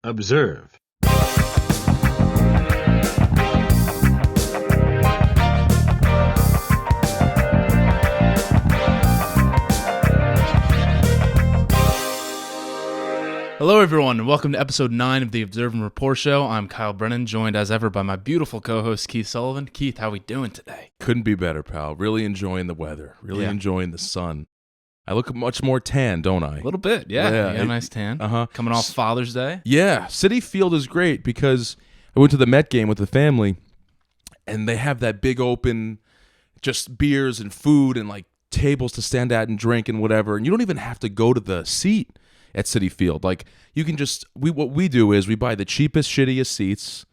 Observe. Hello, everyone, and welcome to episode 9 of the Observe and Report Show. I'm Kyle Brennan, joined as ever by my beautiful co-host, Keith Sullivan. Keith, how we doing today? Couldn't be better, pal. Really enjoying the weather. Really Yeah. enjoying the sun. I look much more tan, don't I? A little bit, yeah. Yeah, You got a nice tan. Uh-huh. Coming off Father's Day. Yeah, Citi Field is great because I went to the Met game with the family, and they have that big open, just beers and food and like tables to stand at and drink and whatever. And you don't even have to go to the seat at Citi Field. Like you can just what we do is we buy the cheapest, shittiest seats,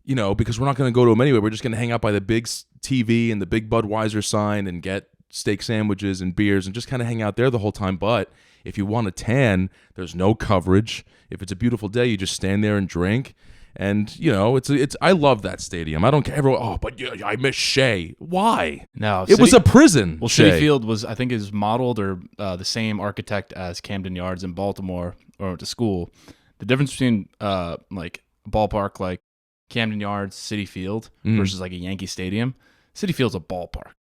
you know, because we're not going to go to them anyway. We're just going to hang out by the big TV and the big Budweiser sign and get steak sandwiches and beers and just kind of hang out there the whole time. But if you want a tan, there's no coverage. If it's a beautiful day, you just stand there and drink. And you know, it's I love that stadium. I don't care. Everyone, oh, but yeah, I miss Shea. Why? No, It was a prison. Well, Shea. Citi Field was, I think, is modeled or the same architect as Camden Yards in Baltimore, or went to school. The difference between like a ballpark like Camden Yards, Citi Field versus like a Yankee Stadium. Citi Field's a ballpark.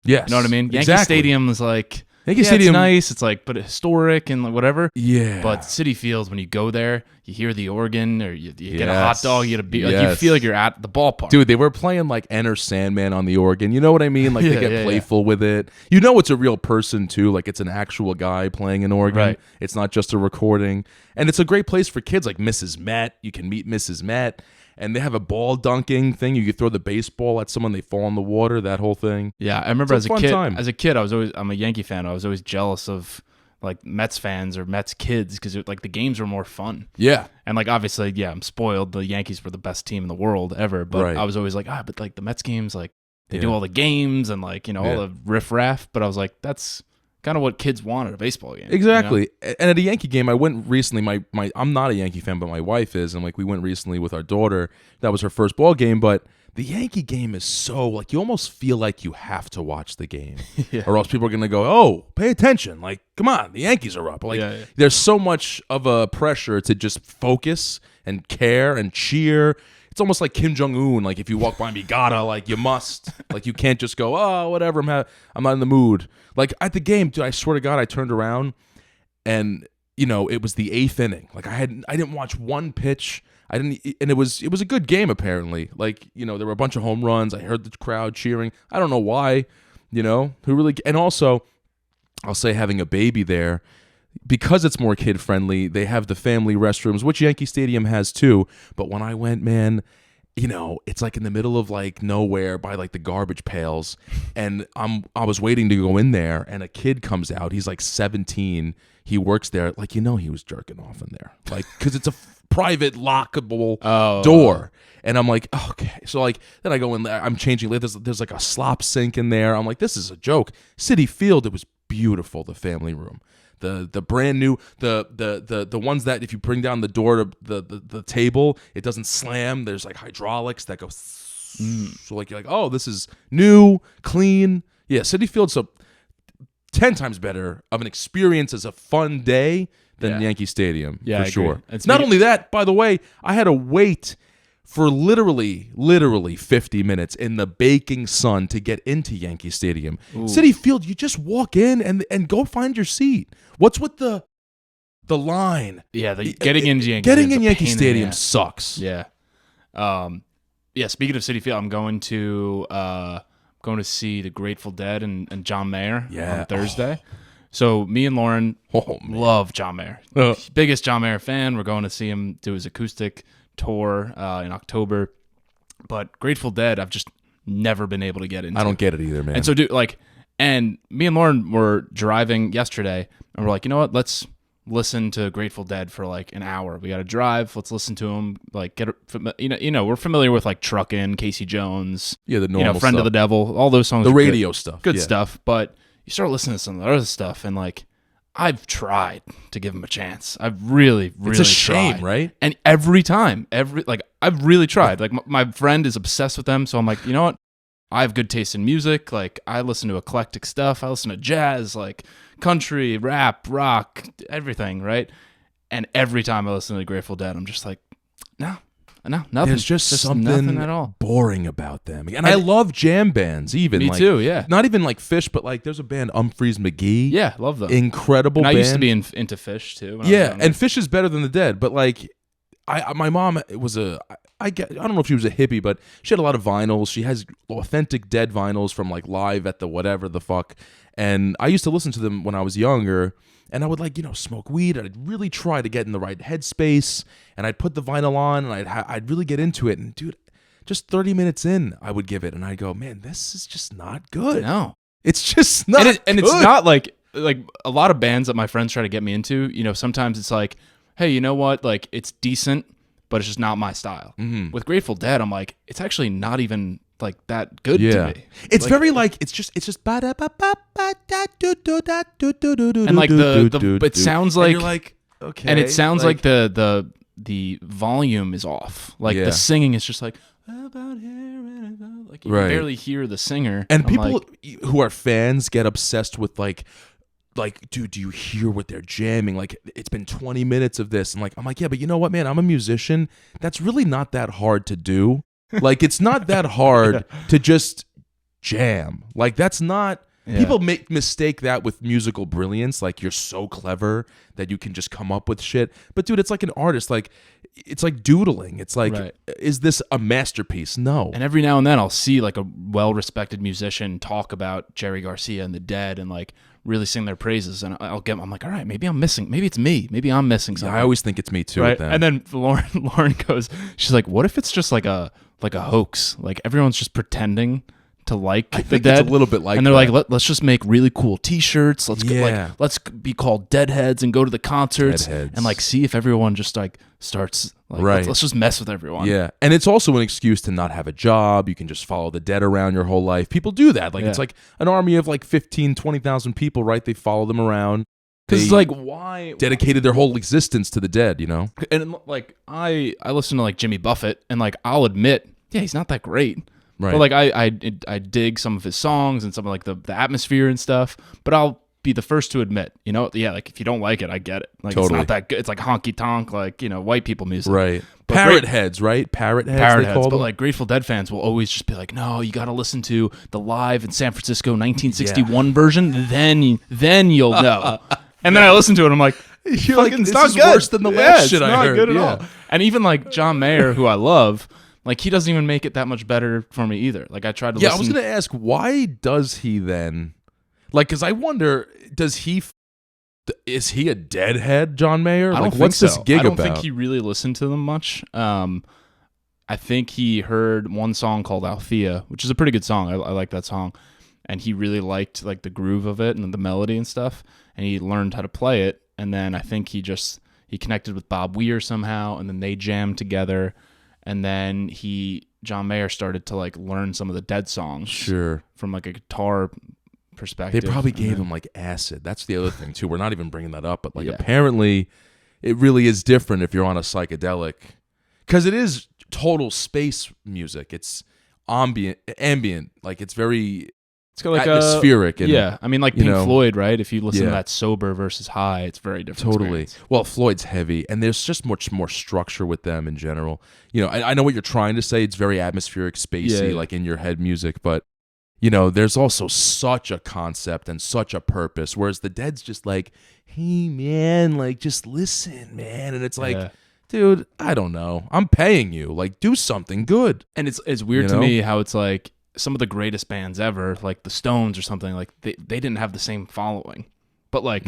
Yes, You know what I mean? Yankee Exactly. Stadium is like, Yankee yeah, Stadium, it's nice. It's like, but historic and like whatever. yeah. But Citi Field, when you go there, you hear the organ, or you get a hot Yes. dog, you get a beer. Like, you Yes. feel like you're at the ballpark. Dude, they were playing like Enter Sandman on the organ. You know what I mean? Like Yeah, they get yeah, playful with it. You know it's a real person too. Like it's an actual guy playing an organ. Right. It's not just a recording. And it's a great place for kids like Mrs. Met. You can meet Mrs. Met. And they have a ball dunking thing. You could throw the baseball at someone, they fall in the water, that whole thing. Yeah, I remember It's as a a fun kid. time. As a kid, I'm a Yankee fan. I was always jealous of like Mets fans or Mets kids because like the games were more fun. Yeah. And like obviously, yeah, I'm spoiled. The Yankees were the best team in the world ever, but Right. I was always like, but like the Mets games, like they Yeah. do all the games and like all Yeah. the riff raff. But I was like, that's kind of what kids want at a baseball game. Exactly. And at a Yankee game, I went recently. My I'm not a Yankee fan, but my wife is, and like we went recently with our daughter. That was her first ball game, but the Yankee game is so like you almost feel like you have to watch the game, Yeah. or else people are gonna go, "Oh, pay attention!" Like, come on, the Yankees are up. Like, Yeah, yeah. there's so much of a pressure to just focus and care and cheer. It's almost like Kim Jong Un. Like if you walk by me, gotta like you must. Like you can't just go, oh whatever. I'm not in the mood. Like at the game, dude, I swear to God, I turned around and you know it was the 8th inning. Like I didn't watch one pitch. I didn't, and it was a good game apparently. Like you know there were a bunch of home runs. I heard the crowd cheering. I don't know why. You know who really, and also I'll say having a baby there. Because it's more kid friendly, they have the family restrooms, which Yankee Stadium has too. But when I went, man, you know, it's like in the middle of like nowhere by like the garbage pails, and I was waiting to go in there, and a kid comes out. He's like 17. He works there. Like you know, he was jerking off in there, like because it's a private lockable door. And I'm like, okay. So like then I go in there. I'm changing. There's like a slop sink in there. I'm like, this is a joke. Citi Field, it was beautiful. The family room. The brand new the ones that if you bring down the door to the table, it doesn't slam. There's like hydraulics that go so like you're like, oh, this is new, clean. Yeah, Citi Field's so 10 times better of an experience as a fun day than Yeah. Yankee Stadium Yeah, for I agree. sure. It's Not maybe- only that, by the way, I had to wait for literally 50 minutes in the baking sun to get into Yankee Stadium. Citi Field, you just walk in and go find your seat. What's with the line? Yeah, getting into Yankee Getting Stadium's in a Yankee pain the Stadium ass. sucks. Yeah. Yeah, speaking of Citi Field, I'm going to see the Grateful Dead and John Mayer Yeah. on Thursday. So me and Lauren Oh man. love John Mayer. Biggest John Mayer fan. We're going to see him do his acoustic tour in October. But Grateful Dead, I've just never been able to get into. I don't get it either, man. And so, and me and Lauren were driving yesterday, and we're like, you know what? Let's listen to Grateful Dead for like an hour. We got to drive. Let's listen to them. Like, we're familiar with like Truckin', Casey Jones, yeah, the normal Friend stuff. of the Devil, all those songs. The are good. radio stuff. Good yeah. stuff. But you start listening to some of the other stuff, and like, I've tried to give him a chance. I've really It's a shame, tried. right? And every time, I've really tried. Like my friend is obsessed with them, so I'm like, you know what? I have good taste in music. Like I listen to eclectic stuff. I listen to jazz, like country, rap, rock, everything, right? And every time I listen to the Grateful Dead, I'm just like, No, nothing. There's just something nothing at all. boring about them. And I love jam bands, even. Me like, too, yeah. Not even like Fish, but like there's a band, Humphreys McGee. Yeah, love them. Incredible and I band. used to be into Fish too. When I was Yeah, younger. and Fish is better than the Dead, but like my mom was I don't know if she was a hippie, but she had a lot of vinyls. She has authentic Dead vinyls from like live at the whatever the fuck. And I used to listen to them when I was younger, and I would like, smoke weed. I'd really try to get in the right headspace, and I'd put the vinyl on, and I'd really get into it. And dude, just 30 minutes in, I would give it, and I'd go, man, this is just not good. No, it's just not. And it's not like a lot of bands that my friends try to get me into. Sometimes it's like, hey, you know what? Like it's decent, but it's just not my style. Mm-hmm. With Grateful Dead, I'm like, it's actually not even like that good Yeah. to me. It's like, very like it's just and and like the it sounds like, and you're like, okay, and it sounds like the volume is off. Like Yeah. the singing is just like about here and about, like you Right. can barely hear the singer. and I'm people like, who are fans get obsessed with like, dude, do you hear what they're jamming? Like, it's been 20 minutes of this, and like, I'm like, yeah, but you know what, man? I'm a musician. That's really not that hard to do. Like, it's not that hard to just jam. Like, that's not. Yeah. People mistake that with musical brilliance. Like, you're so clever that you can just come up with shit. But dude, it's like an artist. Like, it's like doodling. It's like, Right. is this a masterpiece? No. And every now and then I'll see like a well-respected musician talk about Jerry Garcia and the Dead and like really sing their praises, and I'm like, all right, maybe I'm missing. Maybe it's me. Maybe I'm missing something. I always think it's me too. right. With them. And then Lauren goes, she's like, what if it's just like a hoax? Like everyone's just pretending to like the think Dead. it's a little bit like and they're that. like, let's just make really cool T-shirts. Let's Yeah. let's be called Deadheads and go to the concerts Deadheads. and like see if everyone just like starts like Right. let's just mess with everyone. Yeah, and it's also an excuse to not have a job. You can just follow the Dead around your whole life. People do that. Like, Yeah. it's like an army of like 15, 20,000 people, right? They follow them around. Because it's They like, why dedicated their whole existence to the Dead, And like I listen to like Jimmy Buffett, and like I'll admit, yeah, he's not that great. Right. But like I dig some of his songs and some of like the atmosphere and stuff. But I'll be the first to admit, yeah, like if you don't like it, I get it. Like it's Totally. not that good. It's like honky tonk, like white people music. Right. But Parrot heads, right? Parrot heads, Parrot they heads, call but them. like Grateful Dead fans will always just be like, no, you got to listen to the live in San Francisco 1961 version, then you'll know. And then I listen to it, and I'm like, You're like, fucking, it's this not is good. worse than the last shit it's I not heard. good at Yeah. all. And even like John Mayer, who I love, like he doesn't even make it that much better for me either. Like I tried to Yeah, listen. I was going to ask, why does he then? Like, because I wonder, is he a deadhead, John Mayer? I don't Like, think what's so. this gig I don't about? think he really listened to them much. I think he heard one song called Althea, which is a pretty good song. I like that song. And he really liked like the groove of it and the melody and stuff. And he learned how to play it. And then I think he connected with Bob Weir somehow, and then they jammed together. And then John Mayer started to like learn some of the Dead songs Sure. from like a guitar perspective. They probably And gave then- him like acid. That's the other thing too. We're not even bringing that up, but like Yeah. apparently it really is different if you're on a psychedelic, because it is total space music. It's ambient. Like it's very It's got like atmospheric. And yeah, I mean, like you Pink know, Floyd, right? If you listen to yeah. that sober versus high, it's very different. Totally. experience. Well, Floyd's heavy, and there's just much more structure with them in general. I know what you're trying to say. It's very atmospheric, spacey, Yeah. like in your head music, but there's also such a concept and such a purpose. Whereas the Dead's just like, hey man, like just listen, man, and it's like, Yeah. dude, I don't know. I'm paying you. Like, do something good. And it's weird You to know? me how it's like some of the greatest bands ever, like the Stones or something, like they didn't have the same following, but like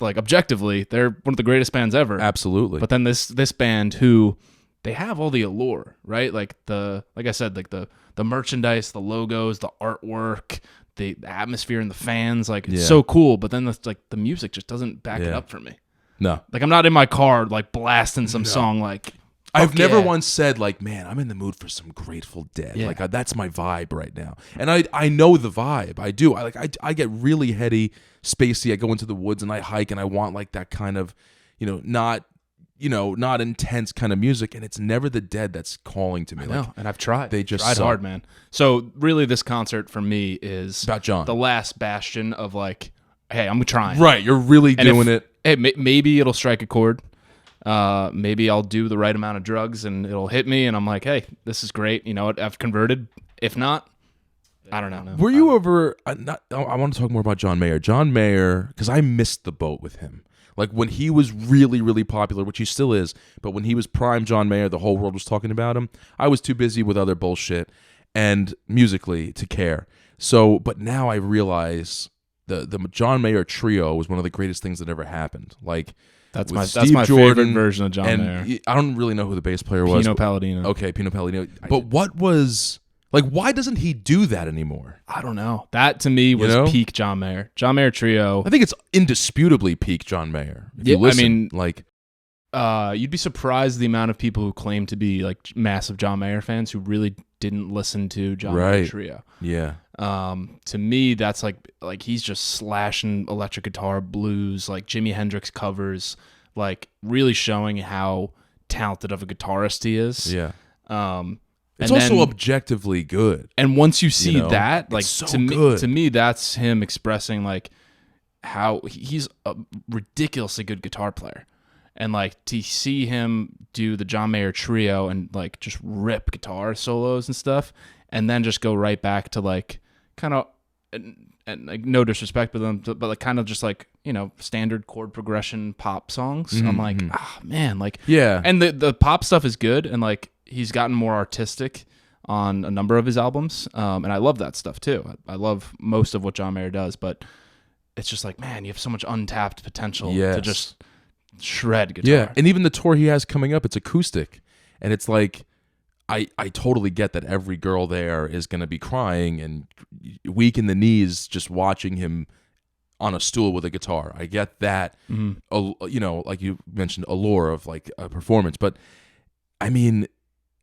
like objectively, they're one of the greatest bands ever. Absolutely. But then this band, who they have all the allure, right? Like like I said, like the merchandise, the logos, the artwork, the atmosphere, and the fans, like it's Yeah. so cool. But then the music just doesn't back it Yeah. up for me. no. Like I'm not in my car like blasting some song like. I've fuck never yeah. once said like, man, I'm in the mood for some Grateful Dead. Yeah. Like that's my vibe right now, and I know the vibe. I do. I get really heady, spacey. I go into the woods and I hike, and I want like that kind of, not intense kind of music. And it's never the Dead that's calling to me. I Like, know, and I've tried. they just tried suck. hard, man. So really, this concert for me is About John. the last bastion of like, hey, I'm trying. right, you're really And doing if- it. Hey, maybe it'll strike a chord. Maybe I'll do the right amount of drugs and it'll hit me, and I'm like, hey, this is great. You know what? I've converted. If not, I don't know. Were you ever? I want to talk more about John Mayer. John Mayer, because I missed the boat with him. Like when he was really, really popular, which he still is, but when he was prime John Mayer, the whole world was talking about him. I was too busy with other bullshit and musically to care. So, but now I realize the John Mayer trio was one of the greatest things that ever happened. Like that's with my favorite version of John and Mayer. I don't really know who the bass player was. Pino Palladino. Okay, Pino Palladino. But what was like? Why doesn't he do that anymore? I don't know. That to me was peak John Mayer. John Mayer trio. I think it's indisputably peak John Mayer. If you listen, I mean, like, you'd be surprised the amount of people who claim to be like massive John Mayer fans who really didn't listen to John Mayer trio. Yeah. To me, that's like he's just slashing electric guitar, blues, like Jimi Hendrix covers, like really showing how talented of a guitarist he is. Yeah. It's also objectively good. And once you see that, like so to me, that's him expressing like how he's a ridiculously good guitar player. And like to see him do the John Mayer trio and like just rip guitar solos and stuff, and then just go right back to like kind of, and like no disrespect to them, but like kind of just like, you know, standard chord progression pop songs. I'm like, man, like, yeah. And the pop stuff is good, and like he's gotten more artistic on a number of his albums, and I love that stuff too. I love most of what John Mayer does, but it's just like, man, you have so much untapped potential to just shred guitar. Yeah, and even the tour he has coming up, it's acoustic, and it's like, I totally get that every girl there is going to be crying and weak in the knees just watching him on a stool with a guitar. I get that, you know, like you mentioned, allure of like a performance. But I mean,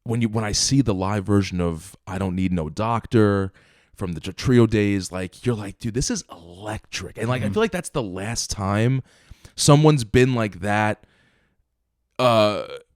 when I see the live version of I Don't Need No Doctor from the trio days, like you're like, dude, this is electric. And like I feel like that's the last time someone's been like that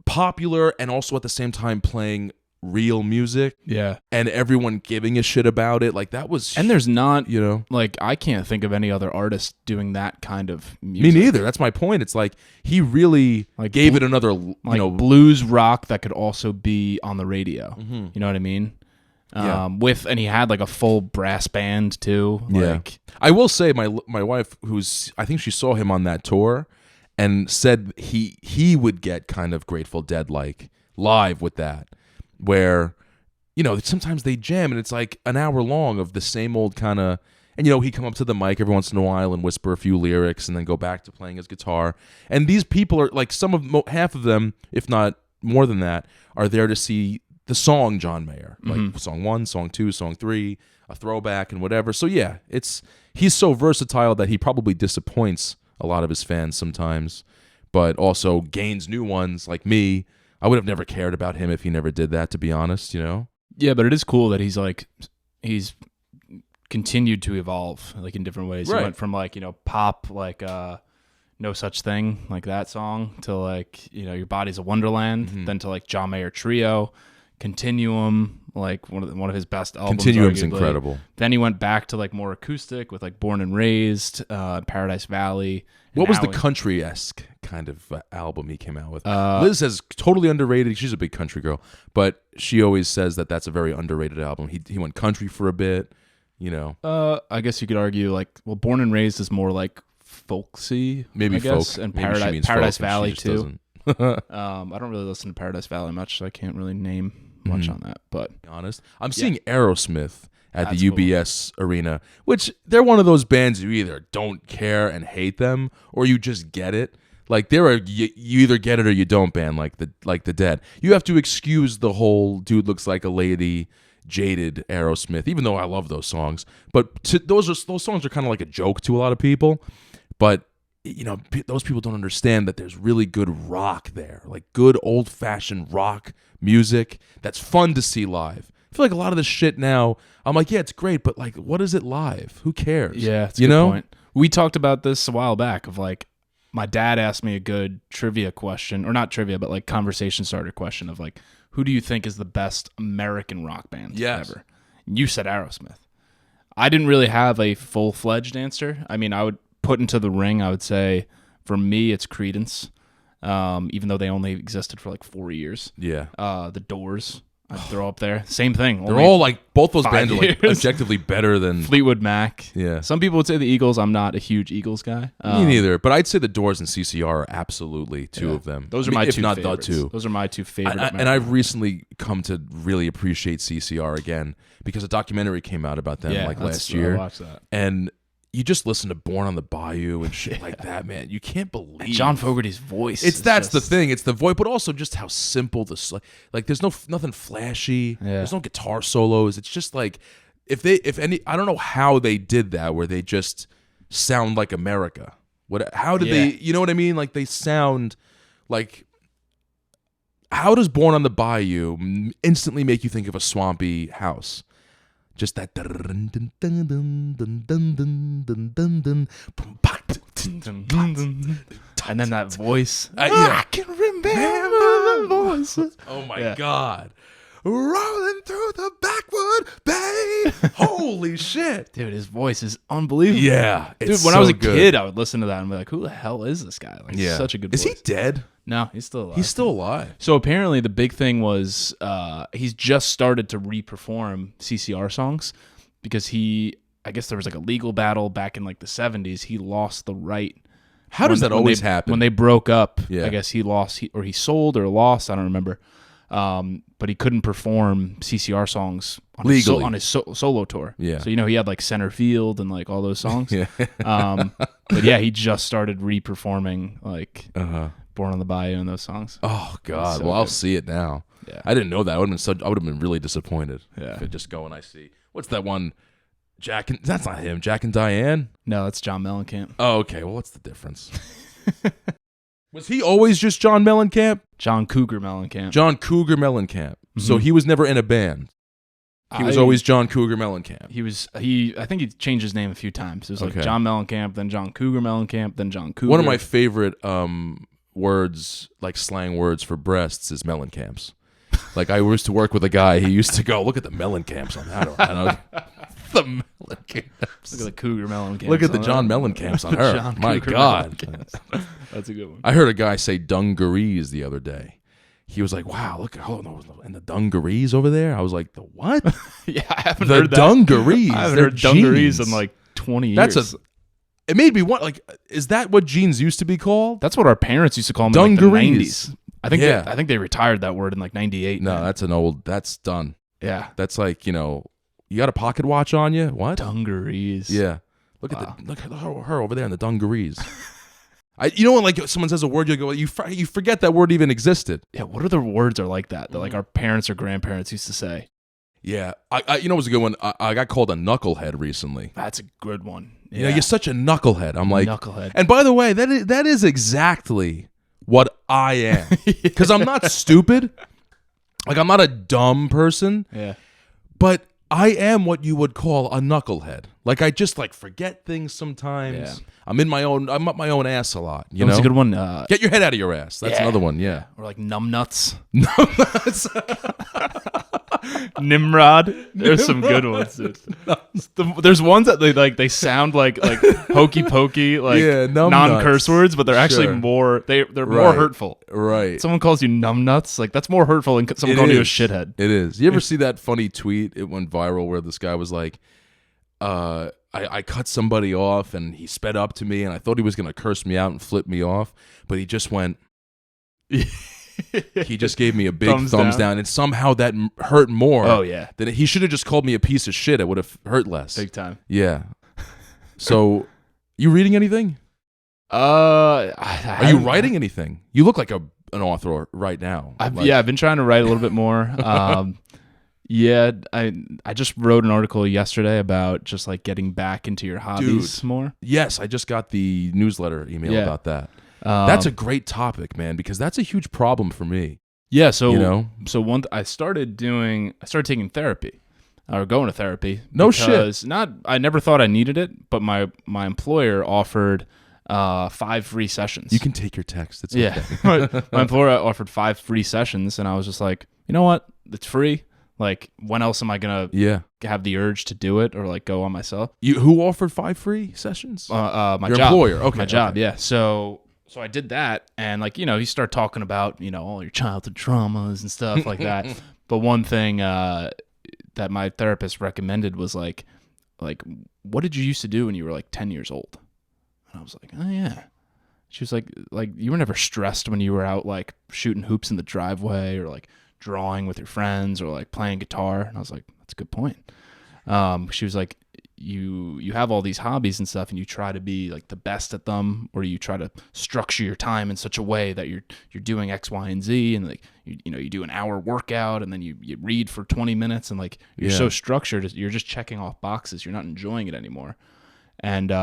popular and also at the same time playing real music. Yeah. And everyone giving a shit about it. Like that was And there's not, you know, like I can't think of any other artist doing that kind of music. Me neither. That's my point. It's like he really like gave it another, you know, blues rock that could also be on the radio. You know what I mean? Yeah. And he had like a full brass band too. Like, I will say my wife, I think she saw him on that tour and said he would get kind of Grateful Dead like live with that, where, you know, sometimes they jam and it's like an hour long of the same old kind of, and, you know, he'd come up to the mic every once in a while and whisper a few lyrics and then go back to playing his guitar. And these people are like half of them, if not more than that, are there to see the song John Mayer, like song 1, song 2, song 3, a throwback and whatever. So yeah, he's so versatile that he probably disappoints a lot of his fans sometimes, but also gains new ones like me. I would have never cared about him if he never did that, to be honest, you know? Yeah, but it is cool that he's continued to evolve like in different ways. Right. He went from like, you know, pop, like No Such Thing, like that song, to like, you know, Your Body's a Wonderland, then to like John Mayer Trio, Continuum, like one of his best albums. Continuum's arguably. incredible. Then he went back to like more acoustic with like Born and Raised, Paradise Valley. What was the country-esque kind of album he came out with? Liz says totally underrated. She's a big country girl, but she always says that that's a very underrated album. He went country for a bit, you know. I guess you could argue like, well, Born and Raised is more like folksy, maybe I guess, folk, and maybe Paradise folk Valley and she too. just I don't really listen to Paradise Valley much, so I can't really name much on that. But honest, I'm seeing Aerosmith at That's the UBS Arena, which they're one of those bands you either don't care and hate them, or you just get it. Like you either get it or you don't band, like the Dead. You have to excuse the whole dude looks like a lady, jaded Aerosmith, even though I love those songs. But those songs are kind of like a joke to a lot of people. But you know, those people don't understand that there's really good rock there, like good old fashioned rock music that's fun to see live. I feel like a lot of this shit now, I'm like, yeah, it's great, but like, what is it live? Who cares? yeah, it's a good point. We talked about this a while back of like, my dad asked me a good trivia question, or not trivia, but like conversation starter question of like, who do you think is the best American rock band ever? You said Aerosmith. I didn't really have a full-fledged answer. I mean, I would put into the ring, I would say, for me, it's Creedence. even though they only existed for like 4 years. Yeah. The Doors, I'd throw up there. Same thing. They're only all like, both those 5 bands are like years. objectively better than. Fleetwood Mac. Yeah. Some people would say the Eagles. I'm not a huge Eagles guy. Me neither, but I'd say the Doors and CCR are absolutely two of them. Those are my if two not favorites. the two. Those are my two favorite. And I've recently come to really appreciate CCR again because a documentary came out about them like last year. I watched that. And you just listen to Born on the Bayou and shit like that, man. You can't believe And John Fogerty's voice. That's the thing. It's the voice, but also just how simple this. Like there's nothing flashy. Yeah. There's no guitar solos. It's just like if any. I don't know how they did that, where they just sound like America. How did they? You know what I mean? Like they sound like. How does Born on the Bayou instantly make you think of a swampy house? Just that. And then that voice. I can remember the voices. Oh my God. Rolling through the backwood bay. Holy shit. Dude, his voice is unbelievable. Yeah. Dude, when I was a kid, I would listen to that and be like, who the hell is this guy? Like, such a good voice. Is he dead? No, he's still alive. He's still alive. So apparently the big thing was he's just started to re-perform CCR songs because I guess there was like a legal battle back in like the 70s. He lost the right. How does that always happen? When they broke up, Yeah. I guess he lost, or he sold or lost, I don't remember. But he couldn't perform CCR songs on Legally. his solo tour. Yeah. So, he had like Center Field and like all those songs. Yeah. But yeah, he just started re-performing like Born on the Bayou and those songs. Oh God. So Well, I'll good. see it now. Yeah. I didn't know that. I would have been really disappointed. Yeah. If I just go and I see. What's that one? That's not him. Jack and Diane. No, that's John Mellencamp. Oh, okay. Well, what's the difference? Was he always just John Mellencamp? John Cougar Mellencamp. John Cougar Mellencamp. So he was never in a band. He was always John Cougar Mellencamp. I think he changed his name a few times. It was like Okay. John Mellencamp, then John Cougar Mellencamp, then John Cougar. One of my favorite words, like slang words for breasts, is Mellencamps. Like I used to work with a guy. He used to go, "Look at the Mellencamps on that." The Mellencamps. Look at the Cougar Mellencamp. Look at the John Mellencamps on her. John My Cougar God. Mellencamps. That's a good one. I heard a guy say dungarees the other day. He was like, "Wow, look at and the dungarees over there." I was like, "The what?" Yeah, I haven't The heard that. dungarees. I haven't They're heard dungarees jeans. in like 20 years. It made me want, like, is that what jeans used to be called? That's what our parents used to call them in like, the Dungarees. 90s. I think Yeah. I think they retired that word in like 98. No, man. that's done. Yeah. That's like, you got a pocket watch on you? What? Dungarees. Yeah. Look at her over there in the dungarees. When like someone says a word, you go, you forget that word even existed. Yeah, what other words are like that like our parents or grandparents used to say? Yeah. It was a good one. I got called a knucklehead recently. That's a good one. You know, you're such a knucklehead. I'm like, knucklehead. And by the way, that is exactly what I am. Because I'm not stupid. Like, I'm not a dumb person. Yeah. But I am what you would call a knucklehead. Like, I just, like, forget things sometimes. Yeah. I'm up my own ass a lot, you know? That's a good one. Get your head out of your ass. That's another one, yeah. Or like numbnuts. Nimrod. There's some good ones, dude. There's ones that they sound like hokey pokey, like Yeah, numbnuts. non-curse words, but they're actually Sure. more more Right. hurtful. Right. Someone calls you numbnuts, like that's more hurtful than someone It calling you a is. shithead. It is. You ever see that funny tweet? It went viral where this guy was like, I cut somebody off and he sped up to me and I thought he was going to curse me out and flip me off, but he just went, he just gave me a big thumbs down and somehow that hurt more. Oh yeah, Than he should have just called me a piece of shit. It would have hurt less. big time. Yeah. So, you reading anything? Are Are you writing anything? You look like an author right now. I've been trying to write a little bit more. Yeah, I just wrote an article yesterday about just like getting back into your hobbies more. Yes, I just got the newsletter email about that. That's a great topic, man, because that's a huge problem for me. Yeah, so I started taking therapy or going to therapy. No shit. I never thought I needed it, but my employer offered 5 free sessions. You can take your text. It's yeah. okay. My employer offered 5 free sessions, and I was just like, you know what? It's free. Like, when else am I gonna have the urge to do it or like go on myself? Who offered 5 free sessions? My Your job. employer. Okay, my job. okay. Yeah. So So I did that, and like, you start talking about, all your childhood traumas and stuff like that. But one thing that my therapist recommended was like, what did you used to do when you were like 10 years old? And I was like, oh yeah. She was like you were never stressed when you were out like shooting hoops in the driveway or like drawing with your friends or like playing guitar. And I was like, that's a good point. She was like, you have all these hobbies and stuff, and you try to be like the best at them, or you try to structure your time in such a way that you're doing X, Y, and Z, and like you do an hour workout, and then you read for 20 minutes, and like you're so structured, you're just checking off boxes. You're not enjoying it anymore. And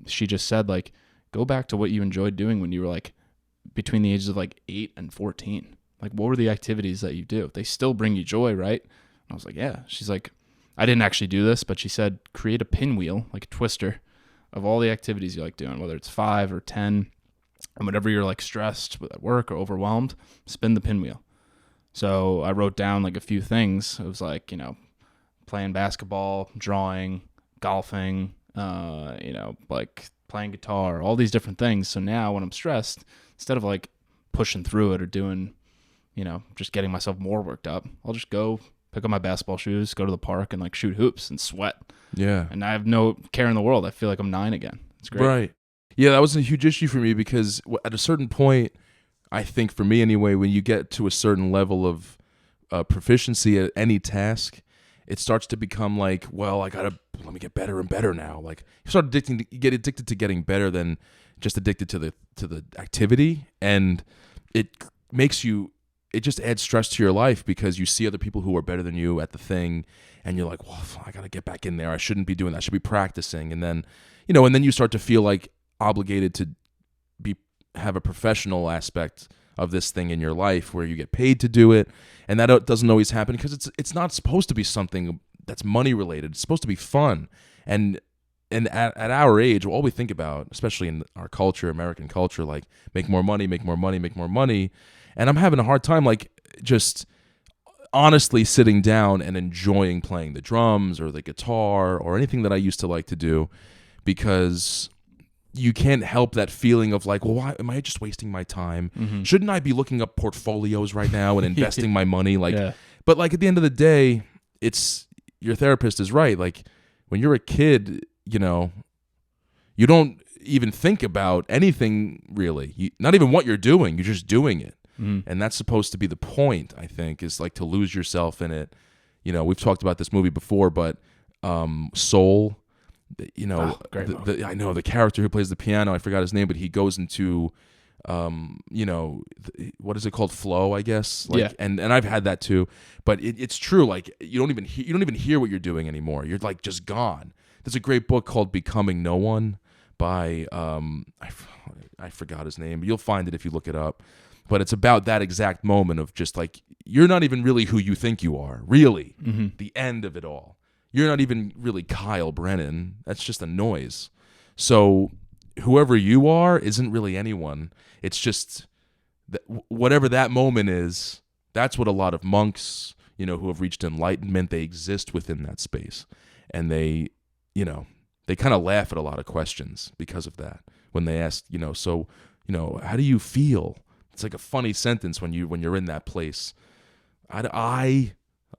she just said like, go back to what you enjoyed doing when you were like between the ages of like 8 and 14. Like, what were the activities that you do? They still bring you joy, right? And I was like, yeah. She's like, I didn't actually do this, but she said, create a pinwheel, like a twister, of all the activities you like doing, whether it's 5 or 10, and whenever you're like stressed at work or overwhelmed, spin the pinwheel. So I wrote down like a few things. It was like, playing basketball, drawing, golfing, like playing guitar, all these different things. So now when I'm stressed, instead of like pushing through it or doing, just getting myself more worked up, I'll just go pick up my basketball shoes, go to the park, and like shoot hoops and sweat. Yeah. And I have no care in the world. I feel like I'm 9 again. It's great. Right. Yeah, that was a huge issue for me because at a certain point, I think for me anyway, when you get to a certain level of proficiency at any task, it starts to become like, well, let me get better and better now. Like you get addicted to getting better than just addicted to the activity, and it just adds stress to your life because you see other people who are better than you at the thing, and you're like, well, I got to get back in there. I shouldn't be doing that. I should be practicing. And then, and then you start to feel like obligated to have a professional aspect of this thing in your life where you get paid to do it. And that doesn't always happen because it's not supposed to be something that's money related. It's supposed to be fun. And at our age, all we think about, especially in our culture, American culture, like make more money, make more money, make more money. And I'm having a hard time, like, just honestly sitting down and enjoying playing the drums or the guitar or anything that I used to like to do, because you can't help that feeling of like, well, why am I just wasting my time? Mm-hmm. Shouldn't I be looking up portfolios right now and investing my money? Like, But like at the end of the day, your therapist is right. Like when you're a kid, you don't even think about anything really. Not even what you're doing. You're just doing it. And that's supposed to be the point, I think, is like to lose yourself in it. We've talked about this movie before, but Soul, I know the character who plays the piano, I forgot his name, but he goes into, what is it called? Flow, I guess. Like, and I've had that too, but it's true. Like you don't even hear what you're doing anymore. You're like just gone. There's a great book called Becoming No One by, I forgot his name. You'll find it if you look it up. But it's about that exact moment of just like, you're not even really who you think you are, really. Mm-hmm. The end of it all. You're not even really Kyle Brennan. That's just a noise. So whoever you are isn't really anyone. It's just whatever that moment is, that's what a lot of monks, who have reached enlightenment, they exist within that space. And they kind of laugh at a lot of questions because of that. When they ask, how do you feel? It's like a funny sentence when you're in that place.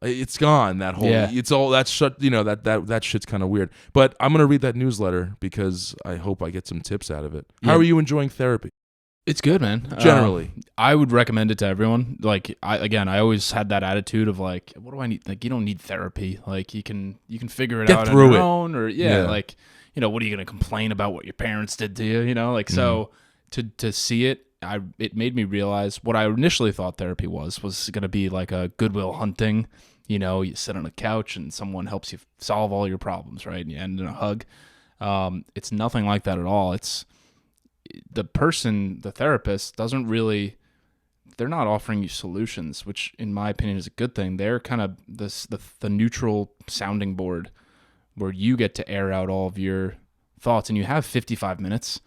It's gone. That whole it's all that shut. That shit's kind of weird. But I'm gonna read that newsletter because I hope I get some tips out of it. How are you enjoying therapy? It's good, man. Generally, I would recommend it to everyone. Like I always had that attitude of like, what do I need? Like, you don't need therapy. Like you can figure it out on your own, or like what are you gonna complain about what your parents did to you? So to see it. It made me realize what I initially thought therapy was going to be like a Goodwill Hunting. You sit on a couch and someone helps you solve all your problems, right? And you end in a hug. It's nothing like that at all. It's the therapist doesn't really, they're not offering you solutions, which in my opinion is a good thing. They're kind of the neutral sounding board where you get to air out all of your thoughts, and you have 55 minutes.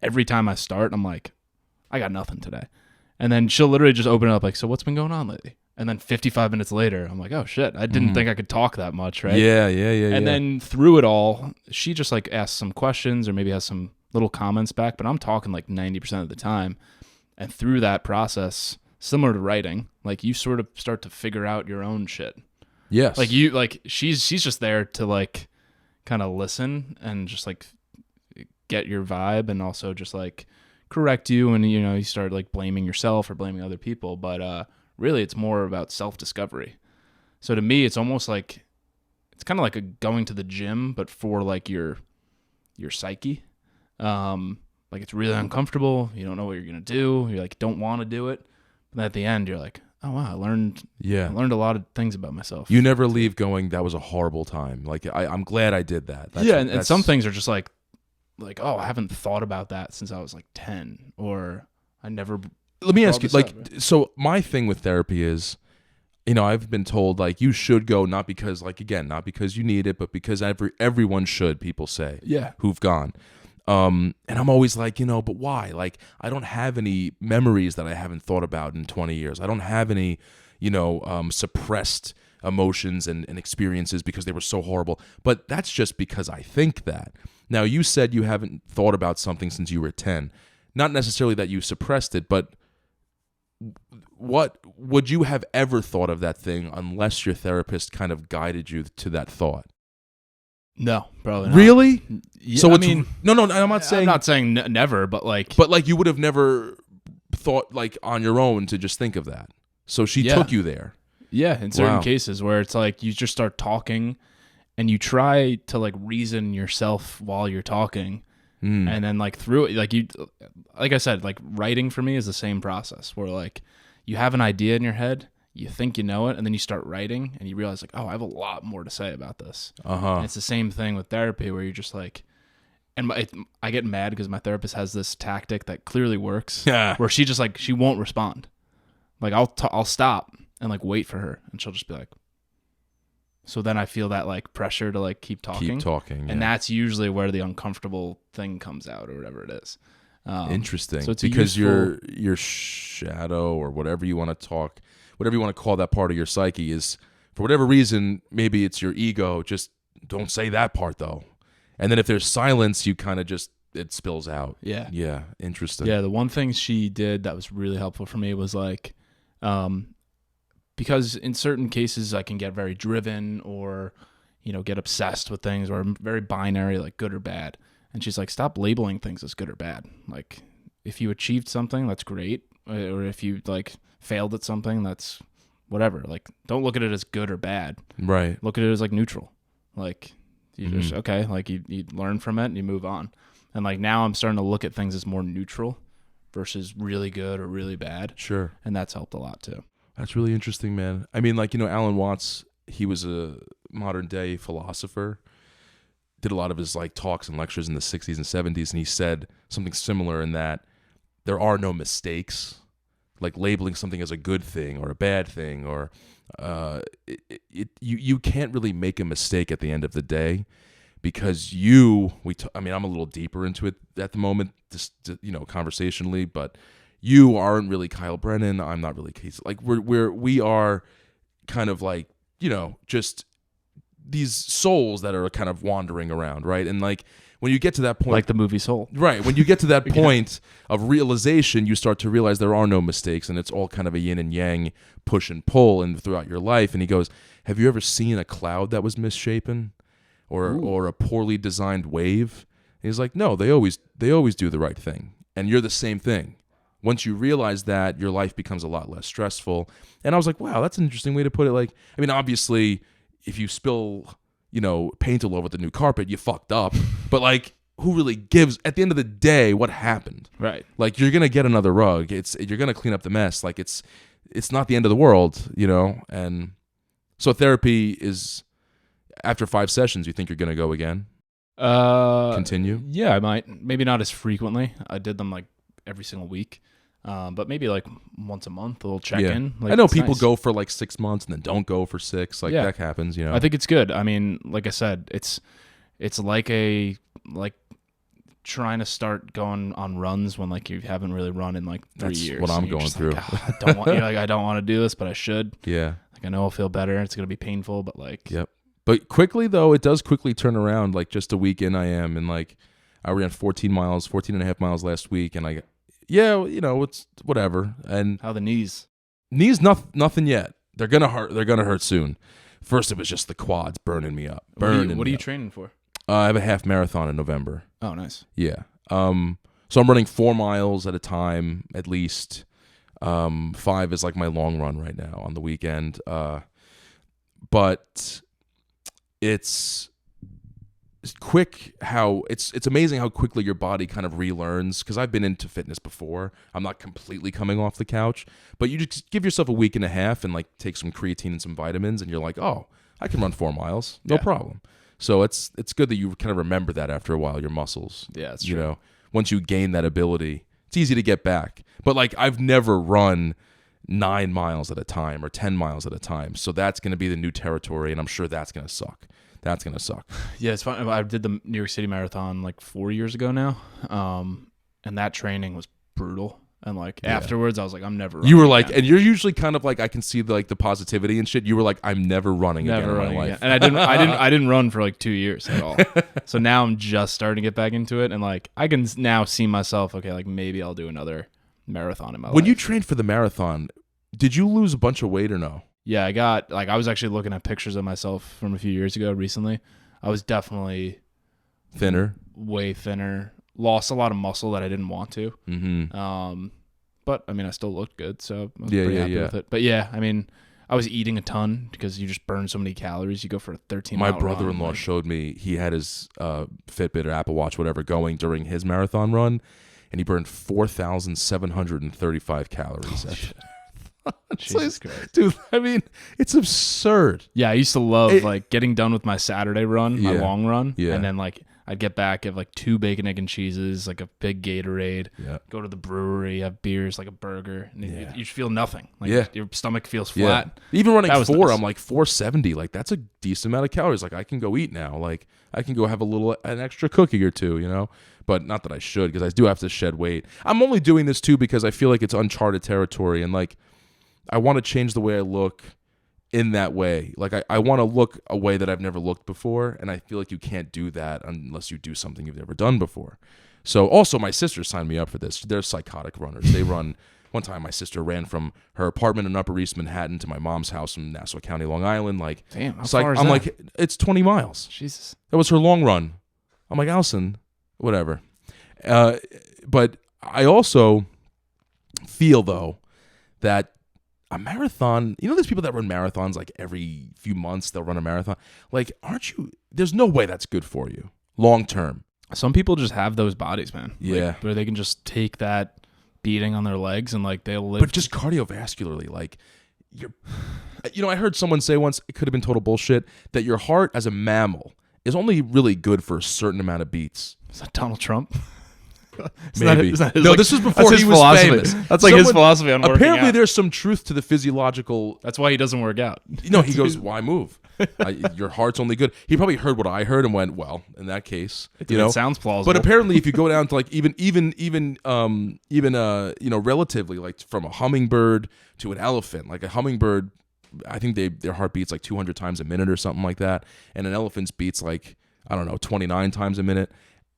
Every time I start, I'm like, I got nothing today. And then she'll literally just open it up like, so what's been going on lately? And then 55 minutes later, I'm like, oh shit, I didn't think I could talk that much, right? Yeah. And then through it all, she just like asks some questions or maybe has some little comments back, but I'm talking like 90% of the time. And through that process, similar to writing, like you sort of start to figure out your own shit. Yes. Like she's just there to like kind of listen and just like get your vibe, and also just like correct you, and you start like blaming yourself or blaming other people, but really it's more about self-discovery. So to me, it's almost like it's kind of like a going to the gym, but for like your psyche. Like it's really uncomfortable, you don't know what you're gonna do, you like don't want to do it, but then at the end you're like, oh wow, I learned a lot of things about myself. You never leave going, that was a horrible time. Like I'm glad I did that. And some things are just like, oh, I haven't thought about that since I was like 10, or I never. Let me ask you, like, so my thing with therapy is, I've been told like you should go, not because you need it, but because everyone should. People say, who've gone. And I'm always like, but why? Like, I don't have any memories that I haven't thought about in 20 years. I don't have any, suppressed emotions and experiences because they were so horrible. But that's just because I think that. Now, you said you haven't thought about something since you were 10. Not necessarily that you suppressed it, but what would you have ever thought of that thing unless your therapist kind of guided you to that thought? No, probably not. Really? Yeah, so no, I'm not saying. I'm not saying never, but like you would have never thought like on your own to just think of that. So she took you there. Yeah, in certain cases where it's like you just start talking and you try to like reason yourself while you're talking. And then like through it, like I said, like writing for me is the same process where like you have an idea in your head, you think you know it, and then you start writing and you realize like, oh, I have a lot more to say about this. And it's the same thing with therapy where you're just like, and I get mad because my therapist has this tactic that clearly works where she just like, she won't respond. Like I'll stop and like wait for her and she'll just be like, so then I feel that like pressure to like keep talking. And that's usually where the uncomfortable thing comes out or whatever it is. Interesting. So it's because your shadow or whatever you want to call that part of your psyche is, for whatever reason, maybe it's your ego. Just don't say that part though. And then if there's silence, you kind of just, it spills out. Yeah. Yeah. Interesting. Yeah. The one thing she did that was really helpful for me was like, because in certain cases I can get very driven or, get obsessed with things, or I'm very binary, like good or bad. And she's like, stop labeling things as good or bad. Like if you achieved something, that's great. Or if you like failed at something, that's whatever. Like don't look at it as good or bad. Right. Look at it as like neutral. Like you just, okay. Like you learn from it and you move on. And like now I'm starting to look at things as more neutral versus really good or really bad. Sure. And that's helped a lot too. That's really interesting, man. I mean, like, Alan Watts, he was a modern day philosopher, did a lot of his like talks and lectures in the 60s and 70s, and he said something similar in that there are no mistakes, like labeling something as a good thing or a bad thing, or you can't really make a mistake at the end of the day, because I'm a little deeper into it at the moment, just conversationally, but you aren't really Kyle Brennan. I'm not really Casey. Like we are kind of like, just these souls that are kind of wandering around, right? And like when you get to that point, like the movie Soul, right? When you get to that point of realization, you start to realize there are no mistakes, and it's all kind of a yin and yang, push and pull, and throughout your life. And he goes, "Have you ever seen a cloud that was misshapen, or a poorly designed wave?" And he's like, "No, they always do the right thing, and you're the same thing." Once you realize that, your life becomes a lot less stressful. And I was like, wow, that's an interesting way to put it. Like, I mean, obviously, if you spill, paint all over the new carpet, you fucked up. But like, who really gives, at the end of the day, what happened? Right. Like, you're going to get another rug. You're going to clean up the mess. Like, it's not the end of the world, And so therapy is, after 5 sessions, you think you're going to go again? Continue? Yeah, I might. Maybe not as frequently. I did them like every single week. But maybe like once a month, a little check-in. Like, I know people go for like 6 months and then don't go for 6. Like that happens, I think it's good. I mean, like I said, it's like trying to start going on runs when like you haven't really run in like 3 years. That's what I'm going through. Like, I don't want. I don't want to do this, but I should. Yeah. Like I know I'll feel better. It's gonna be painful, but like. Yep. But quickly though, it does quickly turn around. Like just a week in, I am, and like I ran 14 and a half miles last week, and it's whatever. And How the knees? knees, nothing yet. They're gonna hurt. They're gonna hurt soon. First, it was just the quads burning me up. What are you training for? I have a half marathon in November. Oh, nice. Yeah. So I'm running 4 miles at a time, at least. 5 is like my long run right now on the weekend. But it's quick how it's amazing how quickly your body kind of relearns, because I've been into fitness before. I'm not completely coming off the couch, but you just give yourself a week and a half and like take some creatine and some vitamins, and you're like, oh, I can run 4 miles, no problem. So it's good that you kind of remember that after a while, your muscles. Yeah, that's true. Once you gain that ability, it's easy to get back. But like, I've never run 9 miles at a time or 10 miles at a time, so that's going to be the new territory, and I'm sure that's going to suck. That's going to suck. Yeah, it's fun. I did the New York City Marathon like 4 years ago now, and that training was brutal. And like afterwards, I was like, I'm never running. You were like, again. and you're usually kind of like, I can see the positivity and shit. You were like, I'm never running again in my life. And I didn't run for like 2 years at all. So now I'm just starting to get back into it, and like I can now see myself. Okay, like maybe I'll do another marathon in my life. When you trained for the marathon, did you lose a bunch of weight or no? Yeah, I was actually looking at pictures of myself from a few years ago recently. I was definitely Thinner. way thinner. Lost a lot of muscle that I didn't want to. Mm-hmm. But I mean, I still looked good, so I was Yeah, pretty yeah, happy yeah. with it. But yeah, I mean, I was eating a ton because you just burn so many calories. You go for a 13 My mile brother-in-law run, showed me, he had his Fitbit or Apple Watch, whatever, going during his marathon run, and he burned 4,735 calories. Jesus Christ. Dude, I mean, it's absurd. Yeah, I used to love like getting done with my Saturday run, my long run, Yeah. and then like I'd get back, have like 2 bacon, egg, and cheeses, like a big Gatorade, go to the brewery, have beers, like a burger, and you feel nothing. Like your stomach feels flat. Even running 4, nice. I'm like 470. Like, that's a decent amount of calories. Like, I can go eat now. Like, I can go have an extra cookie or two, But not that I should, because I do have to shed weight. I'm only doing this too because I feel like it's uncharted territory, and like I want to change the way I look in that way. Like, I want to look a way that I've never looked before, and I feel like you can't do that unless you do something you've never done before. So also, my sister signed me up for this. They're psychotic runners. They run. One time, my sister ran from her apartment in Upper East Manhattan to my mom's house in Nassau County, Long Island. Like, damn, how far is I'm that? like, it's 20 miles. Jesus. That was her long run. I'm like, Allison, whatever. But I also feel, though, that a marathon, there's people that run marathons like every few months, they'll run a marathon. Like, there's no way that's good for you long term. Some people just have those bodies, man. Yeah. Like, where they can just take that beating on their legs and like they'll live. But just cardiovascularly, like, I heard someone say once, it could have been total bullshit, that your heart as a mammal is only really good for a certain amount of beats. Is that Donald Trump? Maybe. No, this was before he was philosophy. famous. That's like his philosophy on working Apparently, out. there's some truth to the physiological. That's why he doesn't work out. He goes, why move? Your heart's only good. He probably heard what I heard and went, well, in that case, it sounds plausible. But apparently, if you go down to like even relatively, like from a hummingbird to an elephant, like a hummingbird, I think their heart beats like 200 times a minute or something like that, and an elephant's beats like, I don't know, 29 times a minute.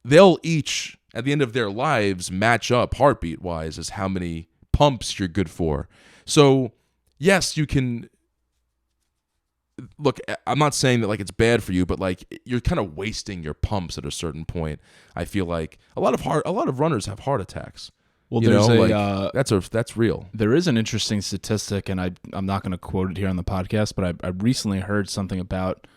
They'll each, at the end of their lives, match up heartbeat wise as how many pumps you're good for. So yes, you can. Look, I'm not saying that like it's bad for you, but like you're kind of wasting your pumps at a certain point. I feel like a lot of runners have heart attacks. Well, that's real. There is an interesting statistic, and I'm not going to quote it here on the podcast, but I recently heard something about.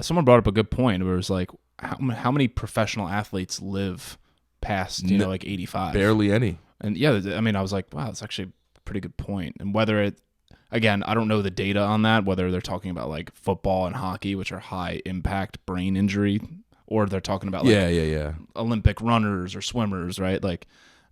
Someone brought up a good point where it was like, how many professional athletes live past like 85? Barely any. And yeah, I mean, I was like, wow, that's actually a pretty good point. And whether it, again, I don't know the data on that, whether they're talking about like football and hockey, which are high impact brain injury, or they're talking about like Olympic runners or swimmers, right? Like,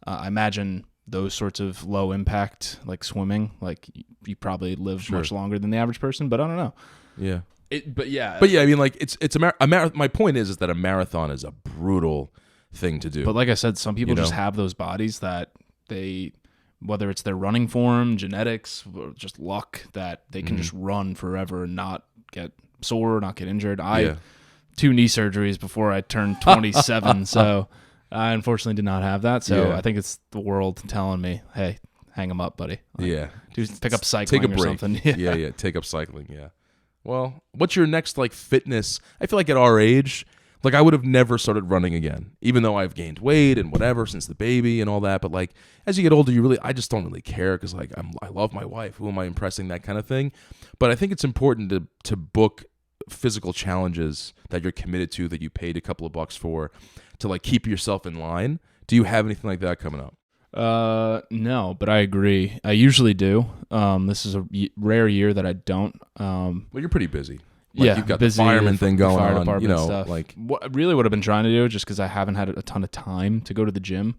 I imagine those sorts of low impact, like swimming, like you probably live much longer than the average person, but I don't know. Yeah. But yeah, I mean, like it's my point is that a marathon is a brutal thing to do. But like I said, some people just have those bodies that they, whether it's their running form, genetics, or just luck, that they can just run forever and not get sore, not get injured. 2 knee surgeries before I turned 27. So I unfortunately did not have that. So Yeah. I think it's the world telling me, hey, hang them up, buddy. Like, Yeah. pick up cycling Take a or break. something. Yeah. Take up cycling. Yeah. Well, what's your next like fitness? I feel like at our age, like I would have never started running again, even though I've gained weight and whatever since the baby and all that. But like as you get older, I just don't really care because like I love my wife. Who am I impressing? That kind of thing. But I think it's important to book physical challenges that you're committed to, that you paid a couple of bucks for, to like keep yourself in line. Do you have anything like that coming up? No, but I agree. I usually do. This is a rare year that I don't. Well, you're pretty busy. Like, yeah, you've got busy, the fireman thing going fire on. department You know, stuff. like really what I've been trying to do, just because I haven't had a ton of time to go to the gym.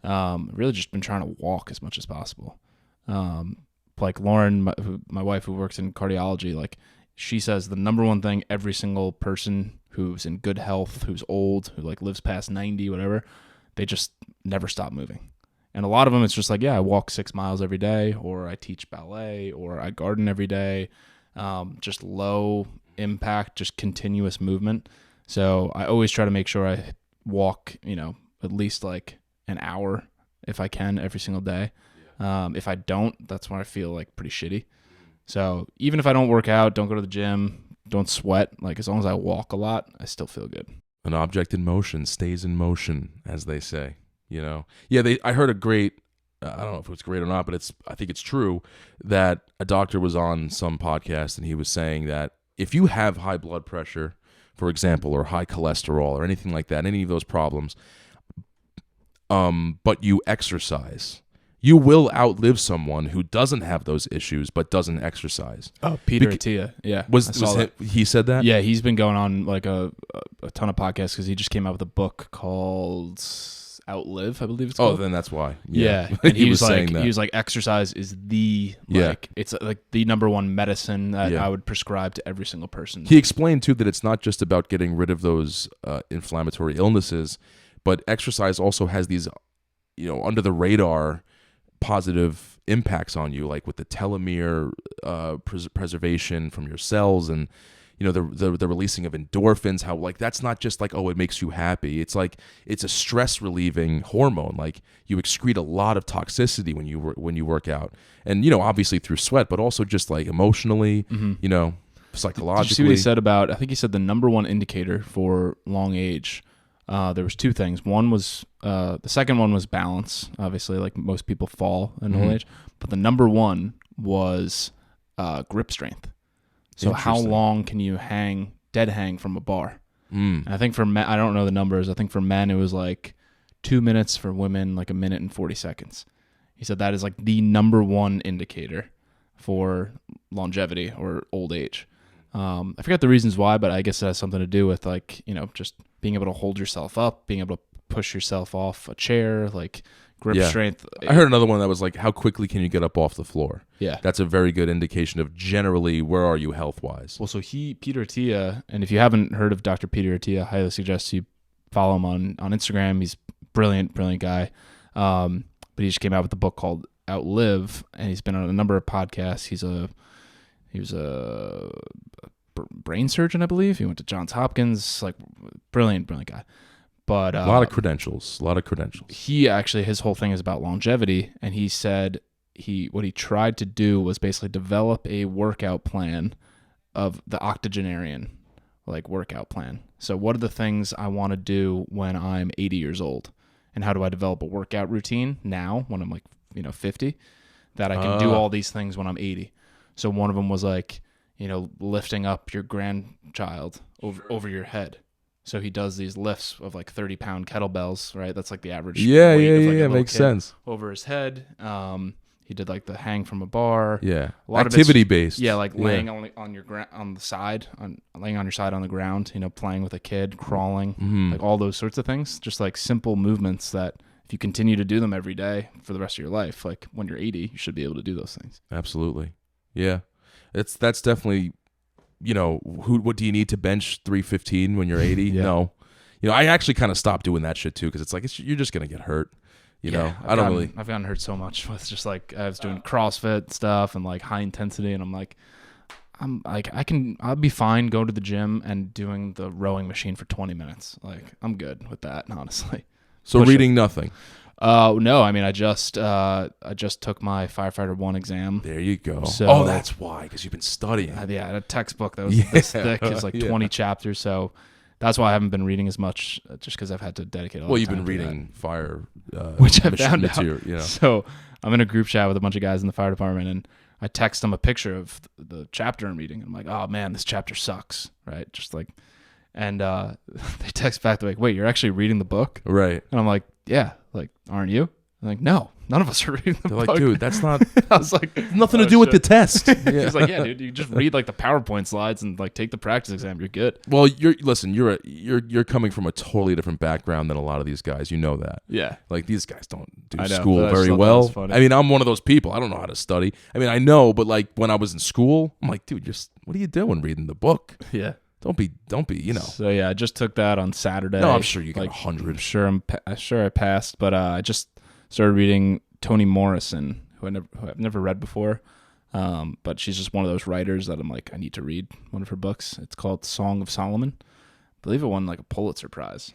Really just been trying to walk as much as possible. Like Lauren, my wife who works in cardiology, like she says the number one thing every single person who's in good health, who's old, who like lives past 90, whatever, they just never stop moving. And a lot of them, it's just like, yeah, I walk 6 miles every day, or I teach ballet, or I garden every day. Just low impact, just continuous movement. So I always try to make sure I walk, at least like an hour if I can every single day. If I don't, that's when I feel like pretty shitty. So even if I don't work out, don't go to the gym, don't sweat, like as long as I walk a lot, I still feel good. an object in motion stays in motion, as they say. Yeah, I heard a great, I don't know if it was great or not, but I think it's true, that a doctor was on some podcast and he was saying that if you have high blood pressure, for example, or high cholesterol or anything like that, any of those problems, but you exercise, you will outlive someone who doesn't have those issues but doesn't exercise. Oh, Peter Attia. Yeah. He said that? Yeah, he's been going on like a ton of podcasts because he just came out with a book called Outlive, I believe it's called. Oh, then that's why. Yeah. And he was saying that. He was like, exercise is it's like the number one medicine that I would prescribe to every single person. He explained too that it's not just about getting rid of those inflammatory illnesses, but exercise also has these, under the radar positive impacts on you, like with the telomere preservation from your cells, and the releasing of endorphins. How like that's not just like, oh, it makes you happy. It's like it's a stress relieving hormone. Like you excrete a lot of toxicity when you work out, and obviously through sweat, but also just like emotionally, psychologically. Did you see what he said about? I think he said the number one indicator for long age. There was two things. One was the second one was balance. Obviously, like most people fall in old age, but the number one was grip strength. So how long can you dead hang from a bar? And I think for men, I don't know the numbers. I think for men it was like 2 minutes. For women, like 1 minute and 40 seconds. He said that is like the number one indicator for longevity or old age. I forget the reasons why, but I guess it has something to do with like, just being able to hold yourself up, being able to push yourself off a chair, like grip strength. I heard another one that was like, how quickly can you get up off the floor? Yeah. That's a very good indication of generally where are you health-wise. Well, so Peter Attia, and if you haven't heard of Dr. Peter Attia, I highly suggest you follow him on Instagram. He's brilliant guy. But he just came out with a book called Outlive, and he's been on a number of podcasts. He was a brain surgeon, I believe. He went to Johns Hopkins, like brilliant guy. But a lot of credentials. He actually, his whole thing is about longevity, and he said what he tried to do was basically develop a workout plan of the octogenarian, like workout plan. So what are the things I want to do when I'm 80 years old, and how do I develop a workout routine now when I'm like 50, that I can do all these things when I'm 80. So one of them was like, lifting up your grandchild over your head. So he does these lifts of like 30-pound kettlebells, right? That's like the average. weight of like makes sense. Over his head. He did like the hang from a bar. Yeah, a lot activity based. Yeah, like laying on your on the side, laying on your side on the ground. Playing with a kid, crawling, like all those sorts of things. Just like simple movements that if you continue to do them every day for the rest of your life, like when you're 80, you should be able to do those things. Absolutely, yeah. That's definitely. What do you need to bench 315 when you're 80? Yeah. No. I actually kind of stopped doing that shit too, because it's like you're just gonna get hurt. I've gotten hurt so much with just like I was doing CrossFit stuff and like high intensity, and I'm like, I'll be fine going to the gym and doing the rowing machine for 20 minutes. Like, I'm good with that, honestly. So reading nothing. No, I mean, I just took my Firefighter 1 exam. There you go. So, that's why, because you've been studying. Yeah, a textbook that was this thick is like 20 chapters, so that's why I haven't been reading as much, just because I've had to dedicate a lot of time. Well, you've been to reading fire, which I found out. You know. So I'm in a group chat with a bunch of guys in the fire department, and I text them a picture of the chapter I'm reading. I'm like, oh man, this chapter sucks, right? Just like, and they text back, they're like, wait, you're actually reading the book? Right. And I'm like, yeah. Like, aren't you? I'm like, no, none of us are reading the book. They're like, dude, that's not. I was like, nothing to do with the test. He's like, yeah, dude, you just read like the PowerPoint slides and like take the practice exam. You're good. Well, you're coming from a totally different background than a lot of these guys. You know that. Yeah. Like, these guys don't do I know, school but I very just thought that well. was funny. I mean, I'm one of those people. I don't know how to study. I mean, I know, but like when I was in school, I'm like, dude, what are you doing reading the book? Yeah. Don't be, you know. So yeah, I just took that on Saturday. No, I'm sure you got like, 100. I'm sure I passed, but I just started reading Toni Morrison, who I've never read before. But she's just one of those writers that I'm like, I need to read one of her books. It's called Song of Solomon. I believe it won like a Pulitzer Prize.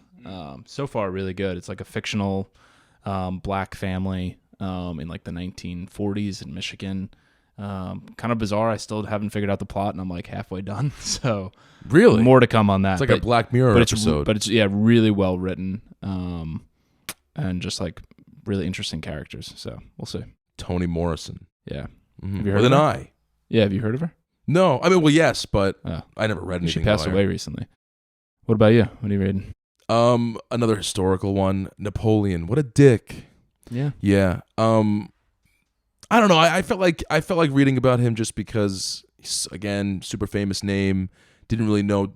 So far, really good. It's like a fictional black family in like the 1940s in Michigan. Kind of bizarre. I still haven't figured out the plot, and I'm like halfway done. So Really? more to come on that. It's like a Black Mirror episode. But it's really well written, and just like really interesting characters. So we'll see. Toni Morrison. Yeah. Mm-hmm. Have you heard With of an her? I. Yeah. Have you heard of her? No. I mean, well, yes, but Oh. I never read anything. She passed about away her. recently. What about you? What are you reading? Another historical one. Napoleon. What a dick. Yeah. Yeah. I don't know. I felt like reading about him just because, again, super famous name. Didn't really know.